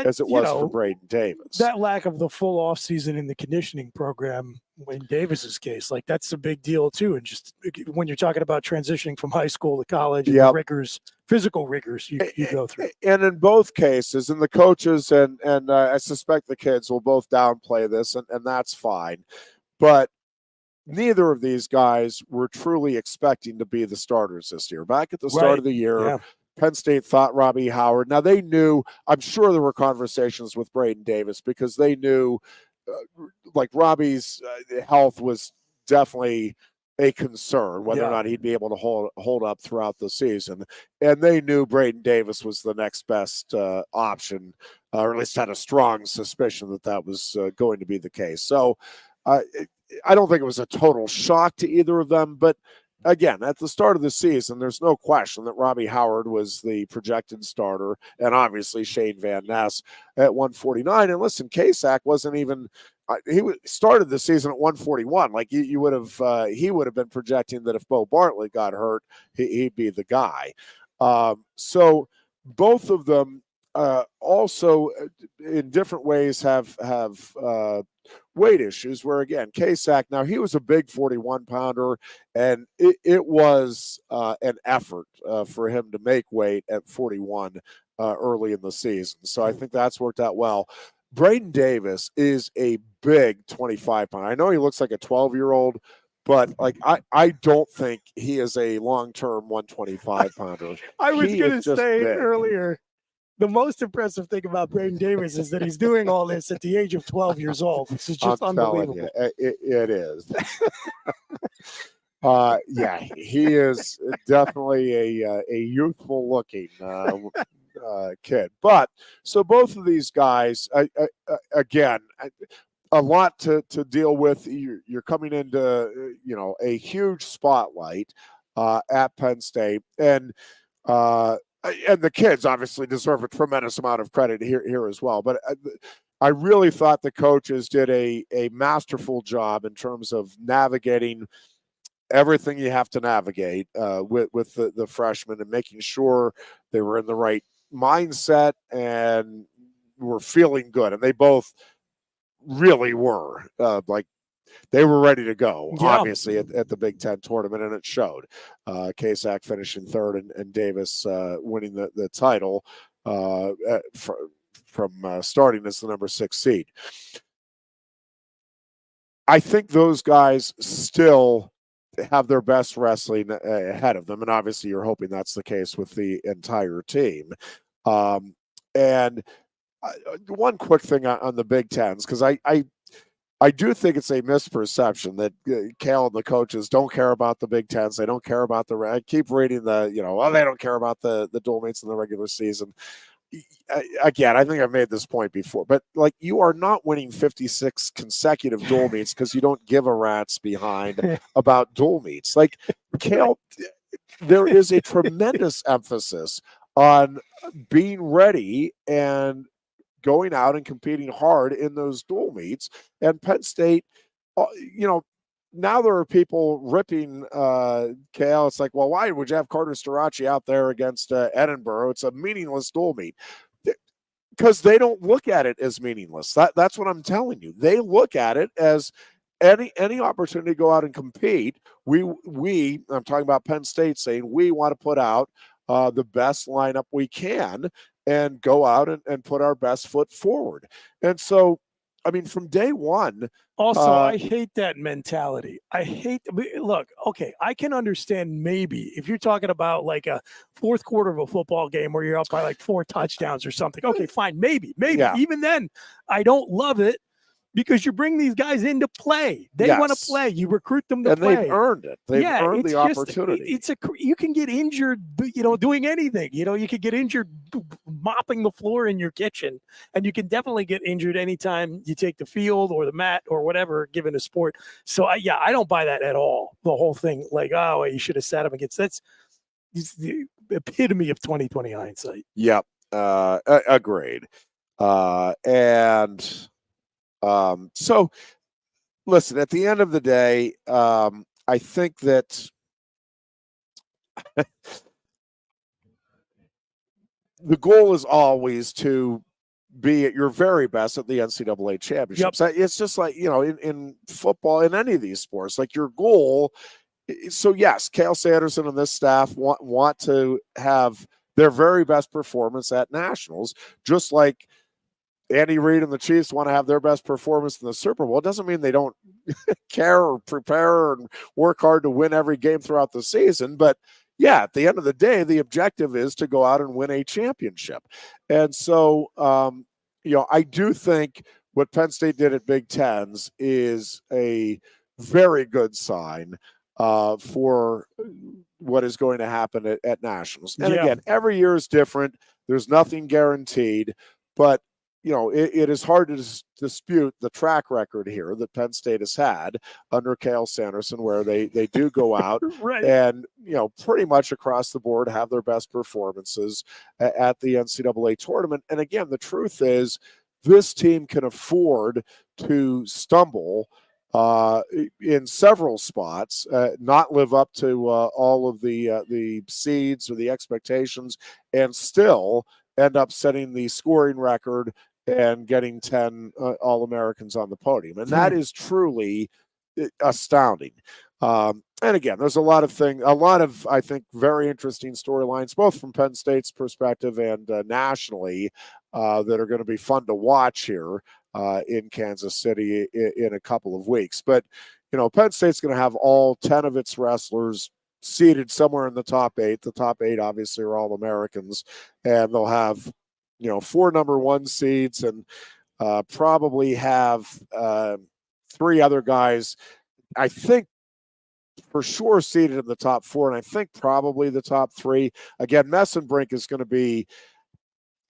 as it was for Braden Davis. That lack of the full off season in the conditioning program in Davis's case, like, that's a big deal too. And just when you're talking about transitioning from high school to college, and the rigors, physical rigors you go through. And in both cases, and the coaches and I suspect the kids will both downplay this, and that's fine. But neither of these guys were truly expecting to be the starters this year. Back at the start of the year, Penn State thought Robbie Howard. Now, they knew, I'm sure there were conversations with Braden Davis, because they knew like Robbie's health was definitely a concern, whether or not he'd be able to hold up throughout the season. And they knew Braden Davis was the next best option, or at least had a strong suspicion that was going to be the case. So, I don't think it was a total shock to either of them, but again, at the start of the season, there's no question that Robbie Howard was the projected starter, and obviously Shane Van Ness at 149. And listen, Kasak wasn't even he started the season at 141. Like, you would have he would have been projecting that if Bo Bartlett got hurt, he'd be the guy. So both of them also in different ways have weight issues, where again, Kasak, now he was a big 41 pounder, and it was an effort for him to make weight at 41 early in the season. So I think that's worked out well. Braden Davis is a big 25 pounder. I know he looks like a 12-year-old, but like I don't think he is a long-term 125 pounder. I was going to say earlier, the most impressive thing about Braden Davis is that he's doing all this at the age of 12 years old. This is just unbelievable. It is. He is definitely a youthful looking kid. But so both of these guys, again, a lot to deal with. You're coming into a huge spotlight at Penn State, and the kids obviously deserve a tremendous amount of credit here as well. But I really thought the coaches did a masterful job in terms of navigating everything you have to navigate with the freshmen, and making sure they were in the right mindset and were feeling good. And they both really were. They were ready to go, obviously, at the Big Ten tournament, and it showed. Kasak finishing third, and Davis winning the title from starting as the number 6 seed. I think those guys still have their best wrestling ahead of them, and obviously you're hoping that's the case with the entire team. And one quick thing on the Big Tens, because I do think it's a misperception that Cal and the coaches don't care about the Big Tens. They don't care about I keep reading they don't care about the dual meets in the regular season. Again, I think I've made this point before, but like, you are not winning 56 consecutive dual meets because you don't give a rat's behind about dual meets. Like, Cal, there is a tremendous emphasis on being ready and going out and competing hard in those dual meets. And Penn State, now there are people ripping Cal. It's like, well, why would you have Carter Starachi out there against Edinburgh? It's a meaningless dual meet. Because they don't look at it as meaningless. That's what I'm telling you. They look at it as any opportunity to go out and compete, I'm talking about Penn State, saying we want to put out the best lineup we can and go out and put our best foot forward. And so, I mean, from day one. Also, I hate that mentality. Look, okay, I can understand maybe if you're talking about like a fourth quarter of a football game where you're up by like 4 touchdowns or something. Okay, fine, maybe. Yeah. Even then, I don't love it because you bring these guys in to play. They want to play. You recruit them to play. And they've earned it. They've earned the opportunity. You can get injured, doing anything. You could get injured mopping the floor in your kitchen, and you can definitely get injured anytime you take the field or the mat or whatever, given a sport. So, I don't buy that at all. The whole thing, like, oh, you should have sat him against. It's the epitome of 2020 hindsight. Yep. Agreed. So listen, at the end of the day, I think that the goal is always to be at your very best at the NCAA championships. Yep. It's just like, in football, in any of these sports, like your goal. So yes, Cale Sanderson and this staff want to have their very best performance at nationals, just like Andy Reid and the Chiefs want to have their best performance in the Super Bowl. It doesn't mean they don't care or prepare and work hard to win every game throughout the season. But yeah, at the end of the day, the objective is to go out and win a championship. And so, I do think what Penn State did at Big Tens is a very good sign for what is going to happen at nationals. And again, every year is different. There's nothing guaranteed, but it is hard to dispute the track record here that Penn State has had under Cale Sanderson, where they do go out right. and, pretty much across the board have their best performances at the NCAA tournament. And again, the truth is this team can afford to stumble in several spots, not live up to all of the seeds or the expectations, and still end up setting the scoring record and getting 10 All-Americans on the podium. And that is truly astounding. And again, there's a lot of, I think, very interesting storylines, both from Penn State's perspective and nationally, that are going to be fun to watch here in Kansas City in a couple of weeks. But, Penn State's going to have all 10 of its wrestlers seated somewhere in the top 8. The top 8 obviously are all Americans, and they'll have 4 number 1 seeds and probably have 3 other guys, I think, for sure seated in the top 4, and I think probably the top 3. Again, Messenbrink is going to be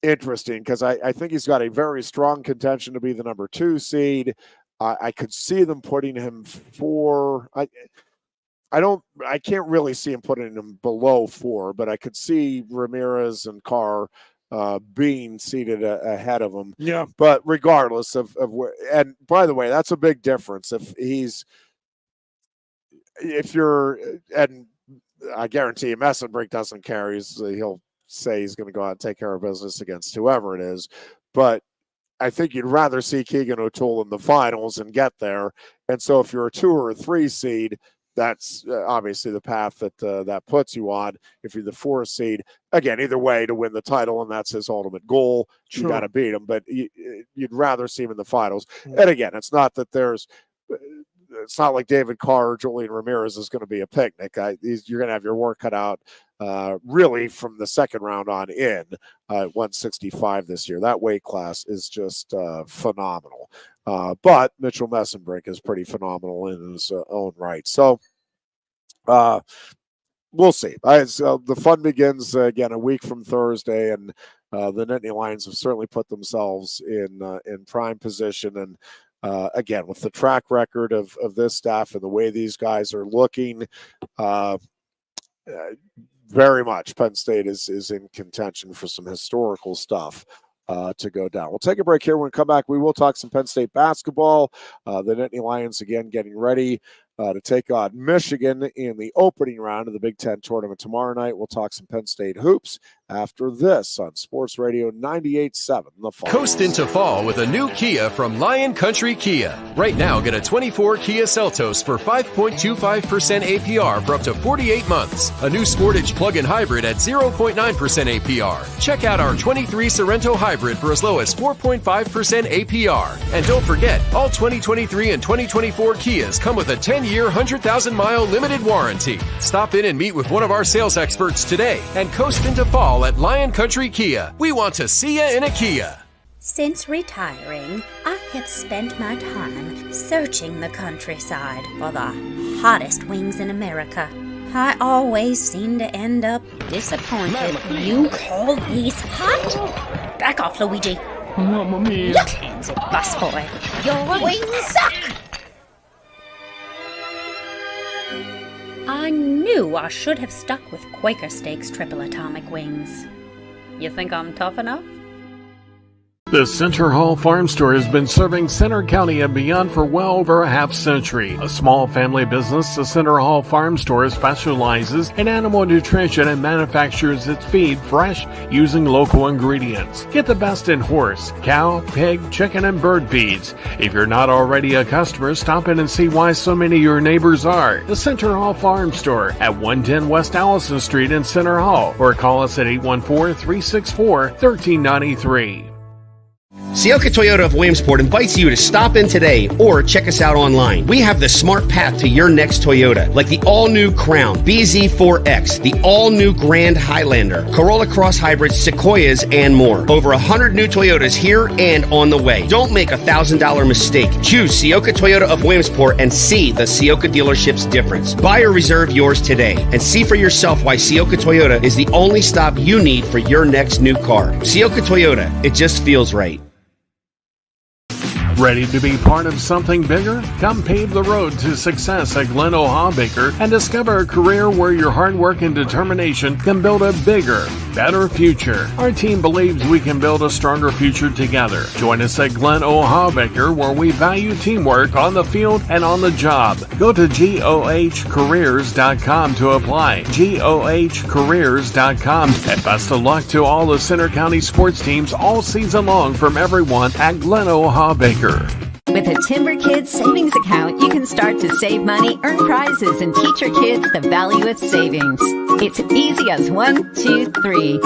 interesting because I think he's got a very strong contention to be the number 2 seed. I could see them putting him 4. I can't really see him putting him below 4, but I could see Ramirez and Carr being seated ahead of him. Yeah. But regardless of where, and by the way, that's a big difference. And I guarantee you Messenbrink doesn't care. He'll say he's going to go out and take care of business against whoever it is. But I think you'd rather see Keegan O'Toole in the finals and get there. And so if you're a 2 or a 3 seed, that's obviously the path that puts you on. If you're the 4 seed, again, either way to win the title, and that's his ultimate goal. Sure. You got to beat him, but you'd rather see him in the finals. And again, it's not like David Carr or Julian Ramirez is going to be a picnic. You're going to have your work cut out really from the second round on in 165 this year. That weight class is just phenomenal. But Mitchell Messenbrink is pretty phenomenal in his own right. So we'll see. The fun begins again a week from Thursday, and the Nittany Lions have certainly put themselves in prime position. And again, with the track record of this staff and the way these guys are looking, very much Penn State is in contention for some historical stuff to go down. We'll take a break here. When we come back, we will talk some Penn State basketball. The Nittany Lions again getting ready to take on Michigan in the opening round of the Big Ten tournament tomorrow night. We'll talk some Penn State hoops after this on Sports Radio 98.7 The Fall. Coast into fall with a new Kia from Lion Country Kia. Right now, get a 24 Kia Seltos for 5.25% APR for up to 48 months. A new Sportage plug-in hybrid at 0.9% APR. Check out our 23 Sorrento hybrid for as low as 4.5% APR. And don't forget, all 2023 and 2024 Kias come with a 10-year, 100,000-mile limited warranty. Stop in and meet with one of our sales experts today and coast into fall at Lion Country Kia. We want to see you in a Kia. Since retiring, I have spent my time searching the countryside for the hottest wings in America. I always seem to end up disappointed. You call these hot? Back off, Luigi. Mamma mia. Your hands it, busboy. Your wings suck! I knew I should have stuck with Quaker Steak's triple atomic wings. You think I'm tough enough? The Center Hall Farm Store has been serving Center County and beyond for well over a half century. A small family business, the Center Hall Farm Store specializes in animal nutrition and manufactures its feed fresh using local ingredients. Get the best in horse, cow, pig, chicken, and bird feeds. If you're not already a customer, stop in and see why so many of your neighbors are. The Center Hall Farm Store at 110 West Allison Street in Center Hall, or call us at 814-364-1393. Sioka Toyota of Williamsport invites you to stop in today or check us out online. We have the smart path to your next Toyota, like the all-new Crown, BZ4X, the all-new Grand Highlander, Corolla Cross Hybrids, Sequoias, and more. Over 100 new Toyotas here and on the way. Don't make a $1,000 mistake. Choose Sioka Toyota of Williamsport and see the Sioka dealership's difference. Buy or reserve yours today and see for yourself why Sioka Toyota is the only stop you need for your next new car. Sioka Toyota, it just feels right. Ready to be part of something bigger? Come pave the road to success at Glen O'Haw-Baker and discover a career where your hard work and determination can build a bigger, better future. Our team believes we can build a stronger future together. Join us at Glen O'Haw-Baker, where we value teamwork on the field and on the job. Go to GOHcareers.com to apply. GOHcareers.com. And best of luck to all the Center County sports teams all season long from everyone at Glen O'Haw-Baker. With a Timber Kids savings account, you can start to save money, earn prizes, and teach your kids the value of savings. It's easy as 1, 2, 3.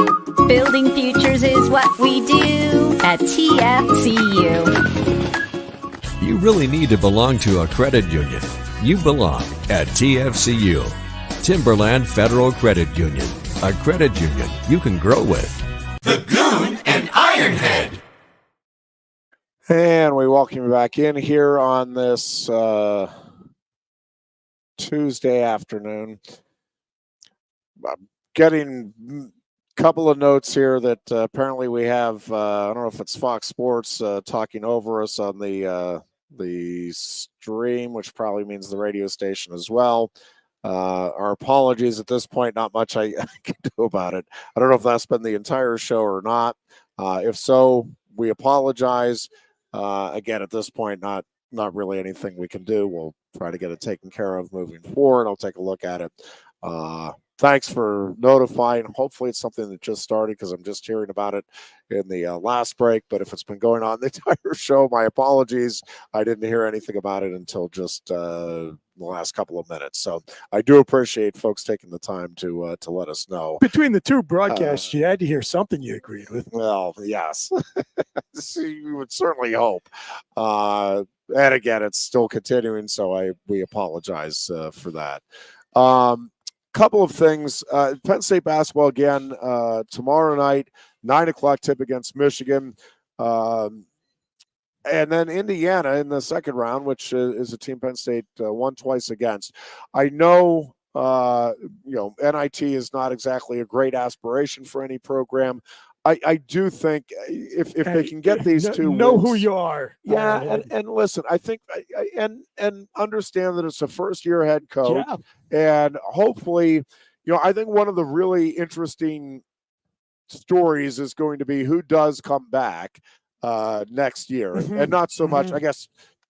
Building futures is what we do at TFCU. You really need to belong to a credit union. You belong at TFCU, Timberland Federal Credit Union, a credit union you can grow with. The Goon and Ironhead. And we welcome you back in here on this Tuesday afternoon. I'm getting a couple of notes here that apparently we have, I don't know if it's Fox Sports talking over us on the stream, which probably means the radio station as well. Our apologies at this point, not much I can do about it. I don't know if that's been the entire show or not. If so, we apologize. Again, at this point, not really anything we can do. We'll try to get it taken care of moving forward. I'll take a look at it. Thanks for notifying. Hopefully it's something that just started because I'm just hearing about it in the last break. But if it's been going on the entire show, my apologies. I didn't hear anything about it until just the last couple of minutes. So I do appreciate folks taking the time to let us know. Between the two broadcasts, you had to hear something you agreed with. Well, yes. You would certainly hope. And again, it's still continuing, so we apologize for that. Couple of things. Penn State basketball again tomorrow night, 9:00 tip against Michigan. And then Indiana in the second round, which is a team Penn State won twice against. I know, NIT is not exactly a great aspiration for any program. I do think if they can get these two know wins, who you are. Yeah, and listen, I think and understand that it's a first-year head coach, and hopefully, I think one of the really interesting stories is going to be who does come back next year, and not so much, I guess.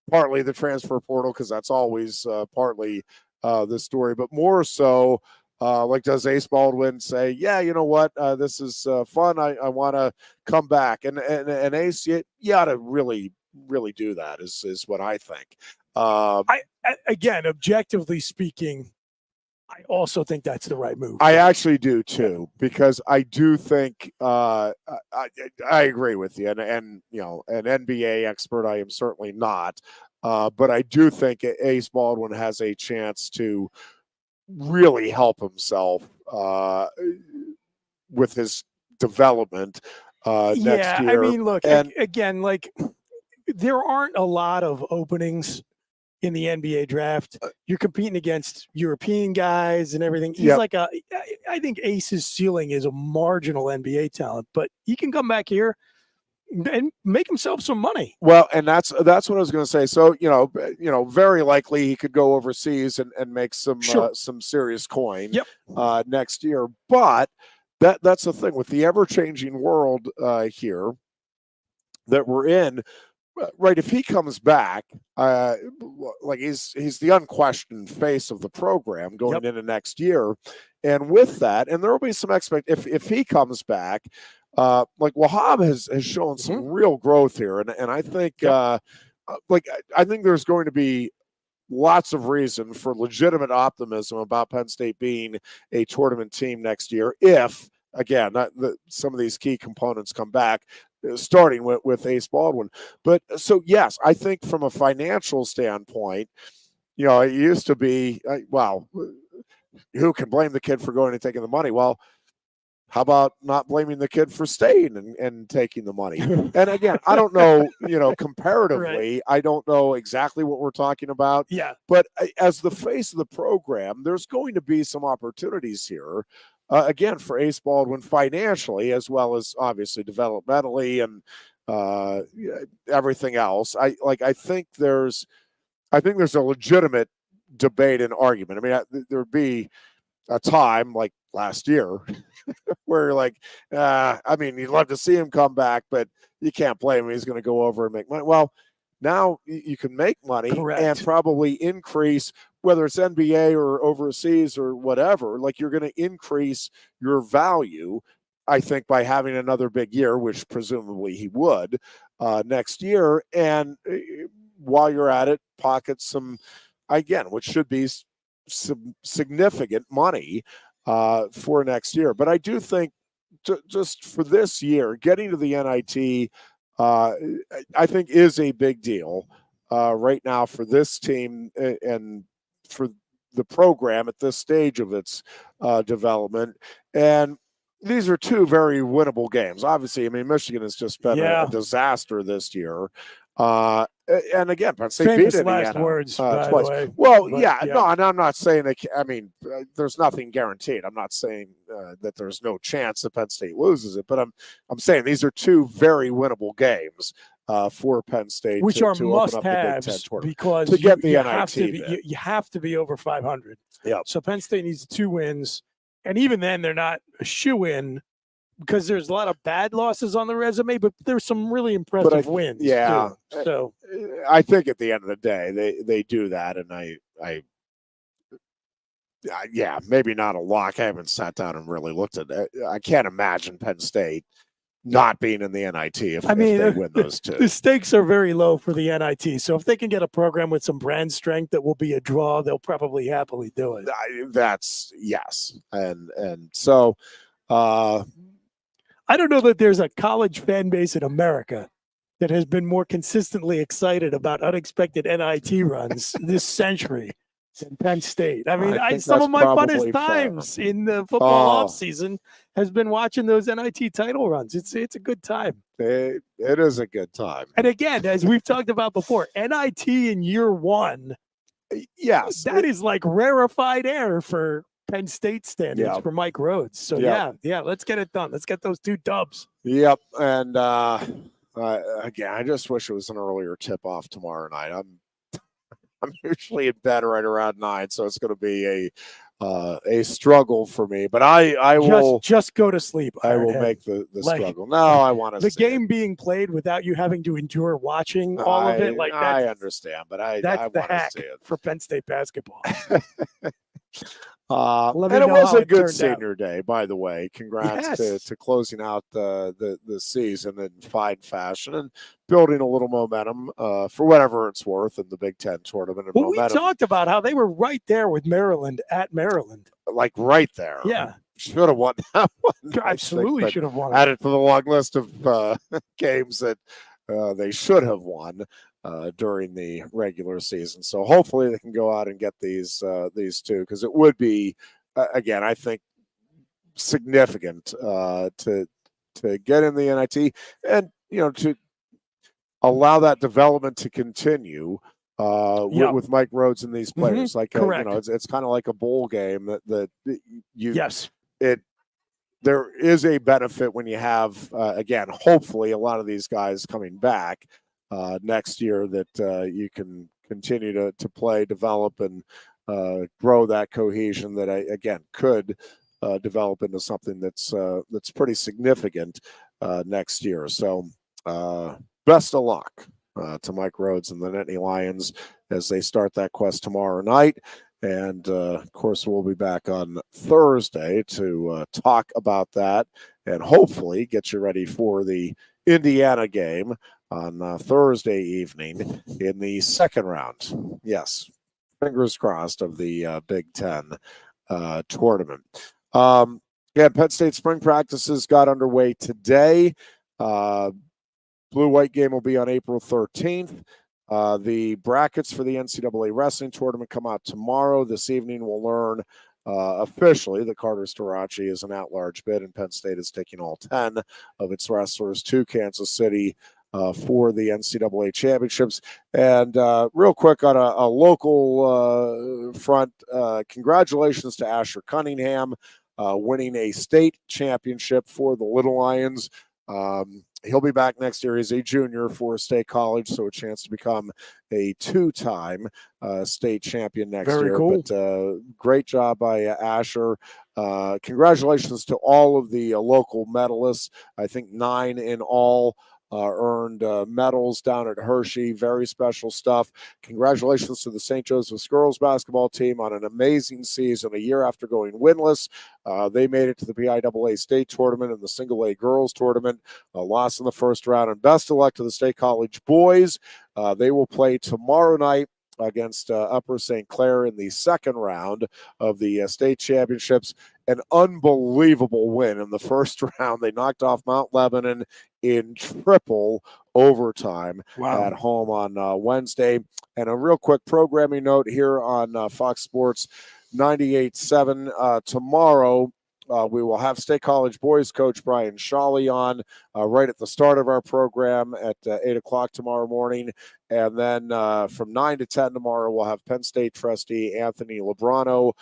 partly the transfer portal, because that's always partly the story, but more so, like, does Ace Baldwin say, yeah, you know what, this is fun, I want to come back, and Ace, you ought to really do that, is what I think. Again, objectively speaking, I also think that's the right move. I actually do too, because I do think I agree with you, and you know, an NBA expert I am certainly not, but I do think Ace Baldwin has a chance to really help himself with his development next year. I mean, look, and again, like, there aren't a lot of openings in the NBA draft. You're competing against European guys and everything. He's Yep. like I think Ace's ceiling is a marginal NBA talent, but he can come back here and make himself some money. Well, and that's what I was going to say. So, you know, very likely he could go overseas and make some serious coin next year. But that's the thing with the ever-changing world here that we're in. Right, if he comes back, like he's the unquestioned face of the program going into next year, and with that, and there will be some if he comes back, like Wahab has shown some real growth here, and I think I think there's going to be lots of reason for legitimate optimism about Penn State being a tournament team next year if, again, some of these key components come back, starting with Ace Baldwin. But so, yes, I think from a financial standpoint, you know, it used to be, well, who can blame the kid for going and taking the money? Well, how about not blaming the kid for staying and taking the money? And again, I don't know, you know, comparatively, I don't know exactly what we're talking about. Yeah. But as the face of the program, there's going to be some opportunities here. Again, for Ace Baldwin financially, as well as obviously developmentally and everything else. I think there's a legitimate debate and argument. I mean, there'd be a time like last year where you're like, I mean, you'd love to see him come back, but you can't blame him. He's going to go over and make money. Well, now you can make money and probably increase, whether it's NBA or overseas or whatever, like you're going to increase your value, I think, by having another big year, which presumably he would next year. And while you're at it, pocket some, again, which should be some significant money for next year. But I do think just for this year, getting to the NIT, I think is a big deal right now for this team and for the program at this stage of its development. And these are two very winnable games. Obviously, I mean, Michigan has just been a disaster this year. And again, Penn State beat Indiana last words, twice. By the way. Well, no, and I'm not saying that. I mean, there's nothing guaranteed. I'm not saying that there's no chance that Penn State loses it, but I'm saying these are two very winnable games for Penn State, which to are open up the Big Ten must-haves tournament, because to get the you NIT have to be, bid. you have to be over 500. Yeah. So Penn State needs 2 wins, and even then, they're not a shoe-in, because there's a lot of bad losses on the resume, but there's some really impressive wins. Yeah. Too. So I think at the end of the day, they do that, and I maybe not a lock. I haven't sat down and really looked at it. I can't imagine Penn State not being in the NIT if they win those two. The stakes are very low for the NIT. So if they can get a program with some brand strength that will be a draw, they'll probably happily do it. That's yes. And so I don't know that there's a college fan base in America that has been more consistently excited about unexpected NIT runs this century than Penn State. I mean, some of my funnest times in the football offseason has been watching those NIT title runs. It's a good time. It is a good time. And again, as we've talked about before, NIT in year 1, yes, that is like rarefied air for Penn State standards for Mike Rhodes. So yeah, let's get it done. Let's get those 2 dubs. Yep. And again, I just wish it was an earlier tip off tomorrow night. I'm usually in bed right around 9, so it's going to be a struggle for me. But I will just go to sleep. I will Ironhead. make the Like, struggle. No, I want to the game being played without you having to endure watching all of it. Like I understand, but I that's the want to hack see it. for Penn State basketball. And me it know was how a it good turned senior day, by the way. Congrats Yes. to closing out the season in fine fashion and building a little momentum for whatever it's worth in the Big Ten tournament. And Well, we momentum, talked about how they were right there with Maryland at Maryland. like right there. Yeah. Should have won that one. I think, Absolutely but should have won. added to the long list of games that they should have won during the regular season. So hopefully they can go out and get these two, because it would be, again, I think, significant to get in the NIT and, to allow that development to continue with Mike Rhodes and these players. Like, correct. It's kind of like a bowl game that you. Yes. There is a benefit when you have, again, hopefully a lot of these guys coming back next year, that you can continue to play, develop, and grow that cohesion that again could develop into something that's pretty significant next year. So best of luck to Mike Rhodes and the Nittany Lions as they start that quest tomorrow night. And, of course, we'll be back on Thursday to talk about that and hopefully get you ready for the Indiana game on Thursday evening in the second round. Yes, fingers crossed, of the Big Ten tournament. Penn State spring practices got underway today. Blue-white game will be on April 13th. The brackets for the NCAA wrestling tournament come out tomorrow. This evening we'll learn officially that Carter Starachi is an at-large bid, and Penn State is taking all 10 of its wrestlers to Kansas City for the NCAA championships. And real quick on a local front, congratulations to Asher Cunningham winning a state championship for the Little Lions. He'll be back next year. He's a junior for State College, so a chance to become a two-time state champion next year. Very cool. But great job by Asher. Congratulations to all of the local medalists. I think 9 in all earned medals down at Hershey. Very special stuff. Congratulations to the St. Joseph's girls basketball team on an amazing season. A year after going winless, they made it to the PIAA state tournament and the single A girls tournament, lost in the first round. And best of luck to the State College boys. They will play tomorrow night against Upper St. Clair in the second round of the state championships. An unbelievable win in the first round. They knocked off Mount Lebanon in triple overtime at home on Wednesday. And a real quick programming note here on Fox Sports 98.7 tomorrow. We will have State College boys coach Brian Shawley on right at the start of our program at 8 o'clock tomorrow morning. And then from 9 to 10 tomorrow, we'll have Penn State trustee Anthony Lebrano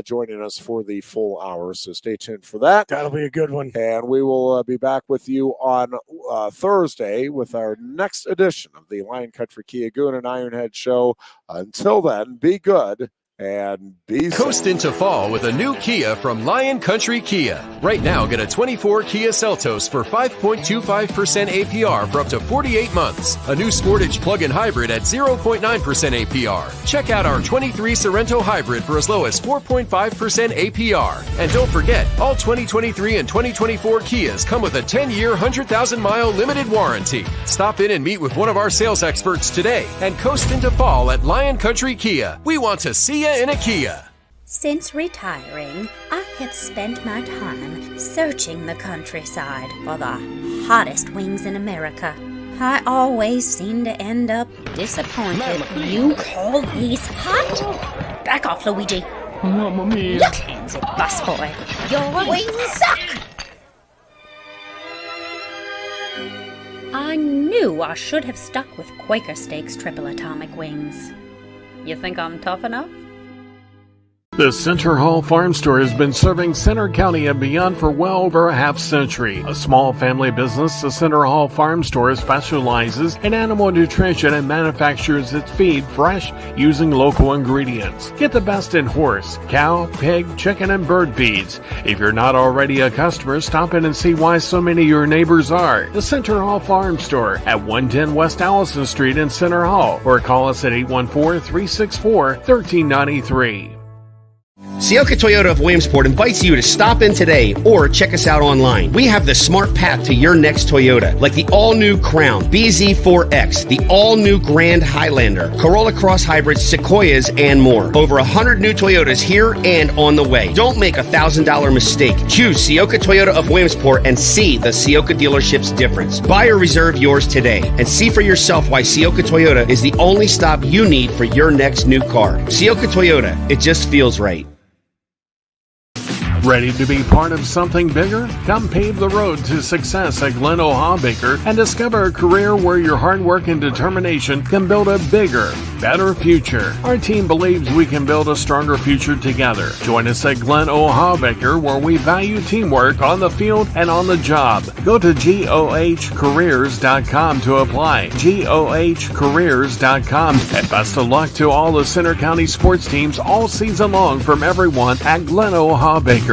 joining us for the full hour. So stay tuned for that. That'll be a good one. And we will be back with you on Thursday with our next edition of the Lion Country Kia Goon and Ironhead show. Until then, be good and be Coast safe. into fall with a new Kia from Lion Country Kia. Right now, get a 24 Kia Seltos for 5.25% APR for up to 48 months. A new Sportage plug-in hybrid at 0.9% APR. Check out our 23 Sorrento hybrid for as low as 4.5% APR. And don't forget, all 2023 and 2024 Kias come with a 10-year, 100,000-mile limited warranty. Stop in and meet with one of our sales experts today and coast into fall at Lion Country Kia. We want to see you in a Kia. Since retiring, I have spent my time searching the countryside for the hottest wings in America. I always seem to end up disappointed. You call these hot? Back off, Luigi. Mamma mia. Look, handsy busboy. Your wings suck! I knew I should have stuck with Quaker Steak's triple atomic wings. You think I'm tough enough? The Center Hall Farm Store has been serving Center County and beyond for well over a half century. A small family business, the Center Hall Farm Store specializes in animal nutrition and manufactures its feed fresh using local ingredients. Get the best in horse, cow, pig, chicken, and bird feeds. If you're not already a customer, stop in and see why so many of your neighbors are. The Center Hall Farm Store at 110 West Allison Street in Center Hall, or call us at 814-364-1393. Sioka Toyota of Williamsport invites you to stop in today or check us out online. We have the smart path to your next Toyota, like the all-new Crown, BZ4X, the all-new Grand Highlander, Corolla Cross Hybrids, Sequoias, and more. Over 100 new Toyotas here and on the way. Don't make a $1,000 mistake. Choose Sioka Toyota of Williamsport and see the Sioka dealership's difference. Buy or reserve yours today and see for yourself why Sioka Toyota is the only stop you need for your next new car. Sioka Toyota, it just feels right. Ready to be part of something bigger? Come pave the road to success at Glen Baker and discover a career where your hard work and determination can build a bigger, better future. Our team believes we can build a stronger future together. Join us at Glen Baker, where we value teamwork on the field and on the job. Go to GOHcareers.com to apply. GOHcareers.com. And best of luck to all the Center County sports teams all season long from everyone at Glen Baker.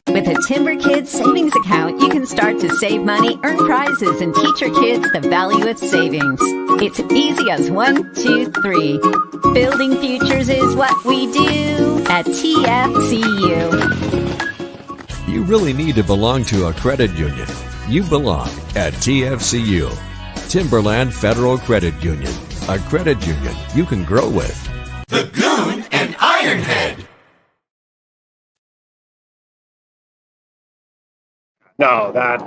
With a Timber Kids savings account, you can start to save money, earn prizes, and teach your kids the value of savings. It's easy as 1, 2, 3. Building futures is what we do at TFCU. You really need to belong to a credit union. You belong at TFCU, Timberland Federal Credit Union, a credit union you can grow with. The Goon and Ironhead. No, that